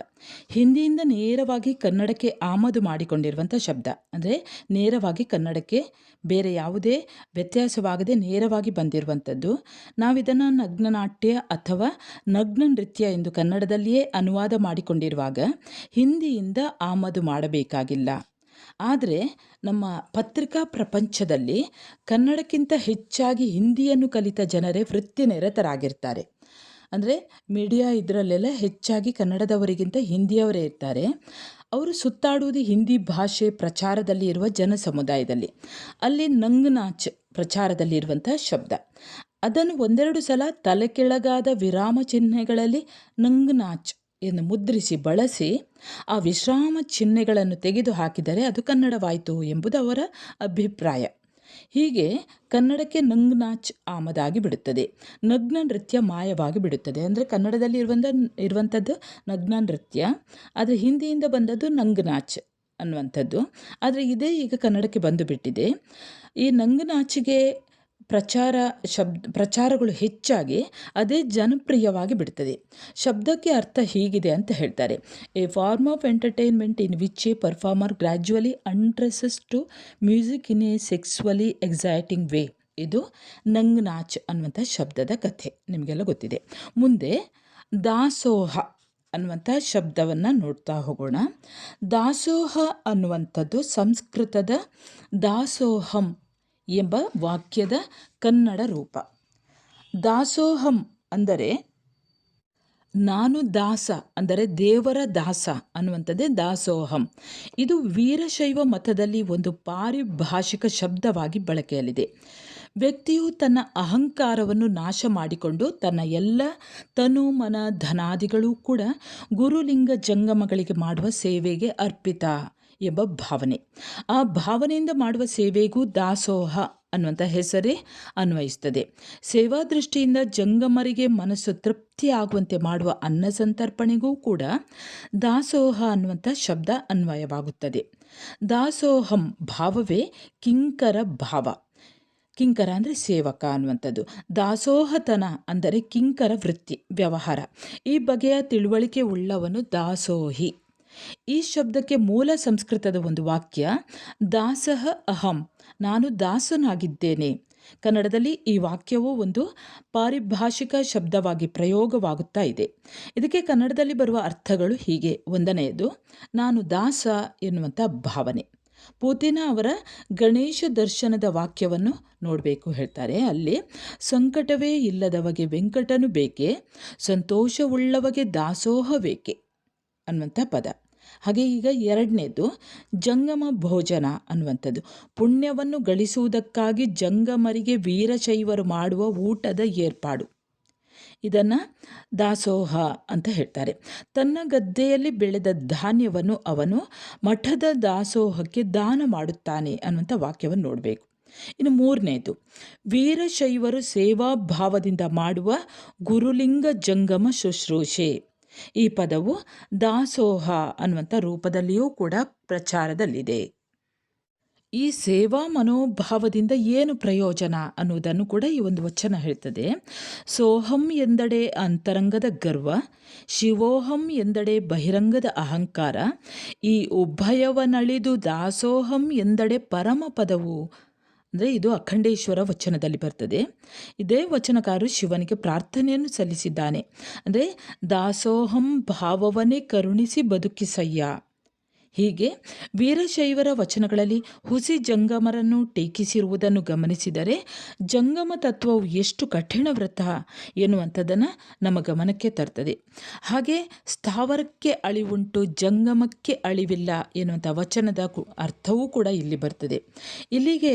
ಹಿಂದಿಯಿಂದ ನೇರವಾಗಿ ಕನ್ನಡಕ್ಕೆ ಆಮದು ಮಾಡಿಕೊಂಡಿರುವಂಥ ಶಬ್ದ. ಅಂದರೆ ನೇರವಾಗಿ ಕನ್ನಡಕ್ಕೆ ಬೇರೆ ಯಾವುದೇ ವ್ಯತ್ಯಾಸವಾಗದೆ ನೇರವಾಗಿ ಬಂದಿರುವಂಥದ್ದು. ನಾವಿದನ್ನು ನಗ್ನನಾಟ್ಯ ಅಥವಾ ನಗ್ನ ನೃತ್ಯ ಎಂದು ಕನ್ನಡದಲ್ಲಿಯೇ ಅನುವಾದ ಮಾಡಿಕೊಂಡಿರುವಾಗ ಹಿಂದಿಯಿಂದ ಆಮದು ಮಾಡಬೇಕಾಗಿಲ್ಲ. ಆದರೆ ನಮ್ಮ ಪತ್ರಿಕಾ ಪ್ರಪಂಚದಲ್ಲಿ ಕನ್ನಡಕ್ಕಿಂತ ಹೆಚ್ಚಾಗಿ ಹಿಂದಿಯನ್ನು ಕಲಿತ ಜನರೇ ವೃತ್ತಿನಿರತರಾಗಿರ್ತಾರೆ. ಅಂದರೆ ಮೀಡಿಯಾ ಇದರಲ್ಲೆಲ್ಲ ಹೆಚ್ಚಾಗಿ ಕನ್ನಡದವರಿಗಿಂತ ಹಿಂದಿಯವರೇ ಇರ್ತಾರೆ. ಅವರು ಸುತ್ತಾಡುವುದು ಹಿಂದಿ ಭಾಷೆ ಪ್ರಚಾರದಲ್ಲಿ ಇರುವ ಜನ ಸಮುದಾಯದಲ್ಲಿ. ಅಲ್ಲಿ ನಂಗನಾಚ್ ಪ್ರಚಾರದಲ್ಲಿರುವಂಥ ಶಬ್ದ. ಅದನ್ನು ಒಂದೆರಡು ಸಲ ತಲೆ ಕೆಳಗಾದ ವಿರಾಮ ಚಿಹ್ನೆಗಳಲ್ಲಿ ನಂಗನಾಚ್ ಎಂದು ಮುದ್ರಿಸಿ ಬಳಸಿ ಆ ವಿಶ್ರಾಮ ಚಿಹ್ನೆಗಳನ್ನು ತೆಗೆದು ಹಾಕಿದರೆ ಅದು ಕನ್ನಡವಾಯಿತು ಎಂಬುದು ಅವರ ಅಭಿಪ್ರಾಯ. ಹೀಗೆ ಕನ್ನಡಕ್ಕೆ ನಂಗನಾಚ್ ಆಮದಾಗಿ ಬಿಡುತ್ತದೆ, ನಗ್ನ ನೃತ್ಯ ಮಾಯವಾಗಿ ಬಿಡುತ್ತದೆ. ಅಂದರೆ ಕನ್ನಡದಲ್ಲಿ ಇರುವಂಥದ್ದು ನಗ್ನ ನೃತ್ಯ, ಆದರೆ ಹಿಂದಿಯಿಂದ ಬಂದದ್ದು ನಂಗನಾಚ್ ಅನ್ನುವಂಥದ್ದು. ಆದರೆ ಇದೇ ಈಗ ಕನ್ನಡಕ್ಕೆ ಬಂದು ಬಿಟ್ಟಿದೆ. ಈ ನಂಗನಾಚಿಗೆ ಪ್ರಚಾರಗಳು ಹೆಚ್ಚಾಗಿ ಅದೇ ಜನಪ್ರಿಯವಾಗಿ ಬಿಡ್ತದೆ. ಶಬ್ದಕ್ಕೆ ಅರ್ಥ ಹೀಗಿದೆ ಅಂತ ಹೇಳ್ತಾರೆ: a form of entertainment in which a performer gradually undresses to music in a sexually exciting way. ಇದು ನಂಗನಾಚ್ ಅನ್ನುವಂಥ ಶಬ್ದದ ಕಥೆ, ನಿಮಗೆಲ್ಲ ಗೊತ್ತಿದೆ. ಮುಂದೆ ದಾಸೋಹ ಅನ್ನುವಂಥ ಶಬ್ದವನ್ನು ನೋಡ್ತಾ ಹೋಗೋಣ. ದಾಸೋಹ ಅನ್ನುವಂಥದ್ದು ಸಂಸ್ಕೃತದ ದಾಸೋಹಂ ಎಂಬ ವಾಕ್ಯದ ಕನ್ನಡ ರೂಪ. ದಾಸೋಹಂ ಅಂದರೆ ನಾನು ದಾಸ, ಅಂದರೆ ದೇವರ ದಾಸ ಅನ್ನುವಂಥದ್ದೇ ದಾಸೋಹಂ. ಇದು ವೀರಶೈವ ಮತದಲ್ಲಿ ಒಂದು ಪಾರಿಭಾಷಿಕ ಶಬ್ದವಾಗಿ ಬಳಕೆಯಲ್ಲಿದೆ. ವ್ಯಕ್ತಿಯು ತನ್ನ ಅಹಂಕಾರವನ್ನು ನಾಶ ಮಾಡಿಕೊಂಡು ತನ್ನ ಎಲ್ಲ ತನು ಮನ ಧನಾದಿಗಳೂ ಕೂಡ ಗುರುಲಿಂಗ ಜಂಗಮಗಳಿಗೆ ಮಾಡುವ ಸೇವೆಗೆ ಅರ್ಪಿತ ಎಂಬ ಭಾವನೆ. ಆ ಭಾವನೆಯಿಂದ ಮಾಡುವ ಸೇವೆಗೂ ದಾಸೋಹ ಅನ್ನುವಂಥ ಹೆಸರೇ ಅನ್ವಯಿಸ್ತದೆ. ಸೇವಾ ದೃಷ್ಟಿಯಿಂದ ಜಂಗಮರಿಗೆ ಮನಸ್ಸು ತೃಪ್ತಿಯಾಗುವಂತೆ ಮಾಡುವ ಅನ್ನ ಸಂತರ್ಪಣೆಗೂ ಕೂಡ ದಾಸೋಹ ಅನ್ನುವಂಥ ಶಬ್ದ ಅನ್ವಯವಾಗುತ್ತದೆ. ದಾಸೋಹಂ ಭಾವವೇ ಕಿಂಕರ ಭಾವ. ಕಿಂಕರ ಅಂದರೆ ಸೇವಕ ಅನ್ನುವಂಥದ್ದು. ದಾಸೋಹತನ ಅಂದರೆ ಕಿಂಕರ ವೃತ್ತಿ ವ್ಯವಹಾರ. ಈ ಬಗೆಯ ತಿಳುವಳಿಕೆ ಉಳ್ಳವನು ದಾಸೋಹಿ. ಈ ಶಬ್ದಕ್ಕೆ ಮೂಲ ಸಂಸ್ಕೃತದ ಒಂದು ವಾಕ್ಯ ದಾಸಃ ಅಹಂ, ನಾನು ದಾಸನಾಗಿದ್ದೇನೆ. ಕನ್ನಡದಲ್ಲಿ ಈ ವಾಕ್ಯವು ಒಂದು ಪಾರಿಭಾಷಿಕ ಶಬ್ದವಾಗಿ ಪ್ರಯೋಗವಾಗುತ್ತಾ ಇದೆ. ಇದಕ್ಕೆ ಕನ್ನಡದಲ್ಲಿ ಬರುವ ಅರ್ಥಗಳು ಹೀಗೆ. ಒಂದನೆಯದು, ನಾನು ದಾಸ ಎನ್ನುವಂಥ ಭಾವನೆ. ಪೂತಿನ ಅವರ ಗಣೇಶ ದರ್ಶನದ ವಾಕ್ಯವನ್ನು ನೋಡಬೇಕು ಹೇಳ್ತಾರೆ. ಅಲ್ಲಿ ಸಂಕಟವೇ ಇಲ್ಲದವಗೆ ವೆಂಕಟನು ಬೇಕೆ, ಸಂತೋಷವುಳ್ಳವಗೆ ದಾಸೋಹ ಬೇಕೆ ಅನ್ನುವಂಥ ಪದ. ಹಾಗೆ ಈಗ ಎರಡನೇದು ಜಂಗಮ ಭೋಜನ ಅನ್ನುವಂಥದ್ದು. ಪುಣ್ಯವನ್ನು ಗಳಿಸುವುದಕ್ಕಾಗಿ ಜಂಗಮರಿಗೆ ವೀರಶೈವರು ಮಾಡುವ ಊಟದ ಏರ್ಪಾಡು. ಇದನ್ನು ದಾಸೋಹ ಅಂತ ಹೇಳ್ತಾರೆ. ತನ್ನ ಗದ್ದೆಯಲ್ಲಿ ಬೆಳೆದ ಧಾನ್ಯವನ್ನು ಅವನು ಮಠದ ದಾಸೋಹಕ್ಕೆ ದಾನ ಮಾಡುತ್ತಾನೆ ಅನ್ನುವಂಥ ವಾಕ್ಯವನ್ನು ನೋಡಬೇಕು. ಇನ್ನು ಮೂರನೇದು, ವೀರಶೈವರು ಸೇವಾಭಾವದಿಂದ ಮಾಡುವ ಗುರುಲಿಂಗ ಜಂಗಮ ಶುಶ್ರೂಷೆ. ಈ ಪದವು ದಾಸೋಹ ಅನ್ನುವಂಥ ರೂಪದಲ್ಲಿಯೂ ಕೂಡ ಪ್ರಚಾರದಲ್ಲಿದೆ. ಈ ಸೇವಾ ಮನೋಭಾವದಿಂದ ಏನು ಪ್ರಯೋಜನ ಅನ್ನುವುದನ್ನು ಕೂಡ ಈ ಒಂದು ವಚನ ಹೇಳ್ತದೆ. ಸೋಹಂ ಎಂದಡೆ ಅಂತರಂಗದ ಗರ್ವ, ಶಿವೋಹಂ ಎಂದಡೆ ಬಹಿರಂಗದ ಅಹಂಕಾರ, ಈ ಉಭಯವನಳಿದು ದಾಸೋಹಂ ಎಂದಡೆ ಪರಮ ಪದವು. ಅಂದರೆ ಇದು ಅಖಂಡೇಶ್ವರ ವಚನದಲ್ಲಿ ಬರ್ತದೆ. ಇದೇ ವಚನಕಾರರು ಶಿವನಿಗೆ ಪ್ರಾರ್ಥನೆಯನ್ನು ಸಲ್ಲಿಸಿದ್ದಾನೆ. ಅಂದರೆ ದಾಸೋಹಂ ಭಾವವನ್ನೇ ಕರುಣಿಸಿ ಬದುಕಿಸಯ್ಯ. ಹೀಗೆ ವೀರಶೈವರ ವಚನಗಳಲ್ಲಿ ಹುಸಿ ಜಂಗಮರನ್ನು ಟೀಕಿಸಿರುವುದನ್ನು ಗಮನಿಸಿದರೆ ಜಂಗಮ ತತ್ವವು ಎಷ್ಟು ಕಠಿಣ ವ್ರತ ಎನ್ನುವಂಥದ್ದನ್ನು ನಮ್ಮ ಗಮನಕ್ಕೆ ತರ್ತದೆ. ಹಾಗೆ ಸ್ಥಾವರಕ್ಕೆ ಅಳಿವುಂಟು ಜಂಗಮಕ್ಕೆ ಅಳಿವಿಲ್ಲ ಎನ್ನುವಂಥ ವಚನದ ಅರ್ಥವೂ ಕೂಡ ಇಲ್ಲಿ ಬರ್ತದೆ. ಇಲ್ಲಿಗೆ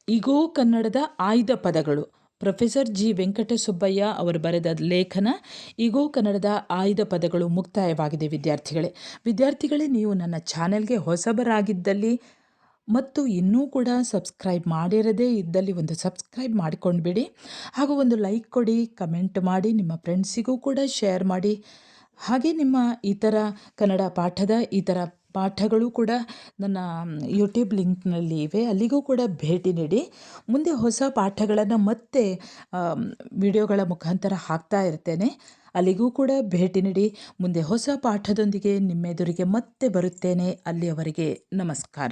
ಈಗೋ ಕನ್ನಡದ ಆಯ್ದ ಪದಗಳು ಪ್ರೊಫೆಸರ್ ಜಿ ವೆಂಕಟಸುಬ್ಬಯ್ಯ ಅವರು ಬರೆದ ಲೇಖನ ಈಗೋ ಕನ್ನಡದ ಆಯ್ದ ಪದಗಳು ಮುಕ್ತಾಯವಾಗಿದೆ. ವಿದ್ಯಾರ್ಥಿಗಳೇ, ನೀವು ನನ್ನ ಚಾನೆಲ್ಗೆ ಹೊಸಬರಾಗಿದ್ದಲ್ಲಿ ಮತ್ತು ಇನ್ನೂ ಕೂಡ ಸಬ್ಸ್ಕ್ರೈಬ್ ಮಾಡಿರದೇ ಇದ್ದಲ್ಲಿ ಒಂದು ಸಬ್ಸ್ಕ್ರೈಬ್ ಮಾಡಿಕೊಂಡ್ಬಿಡಿ. ಹಾಗೂ ಒಂದು ಲೈಕ್ ಕೊಡಿ, ಕಮೆಂಟ್ ಮಾಡಿ, ನಿಮ್ಮ ಫ್ರೆಂಡ್ಸಿಗೂ ಕೂಡ ಶೇರ್ ಮಾಡಿ. ಹಾಗೆ ನಿಮ್ಮ ಕನ್ನಡ ಪಾಠಗಳು ಕೂಡ ನನ್ನ ಯೂಟ್ಯೂಬ್ ಲಿಂಕ್ನಲ್ಲಿ ಇವೆ, ಅಲ್ಲಿಗೂ ಕೂಡ ಭೇಟಿ ನೀಡಿ. ಮುಂದೆ ಹೊಸ ಪಾಠಗಳನ್ನು ಮತ್ತೆ ವಿಡಿಯೋಗಳ ಮುಖಾಂತರ ಹಾಕ್ತಾ ಇರ್ತೇನೆ, ಅಲ್ಲಿಗೂ ಕೂಡ ಭೇಟಿ ನೀಡಿ. ಮುಂದೆ ಹೊಸ ಪಾಠದೊಂದಿಗೆ ನಿಮ್ಮೆದುರಿಗೆ ಮತ್ತೆ ಬರುತ್ತೇನೆ. ಅಲ್ಲಿಯವರೆಗೆ ನಮಸ್ಕಾರ.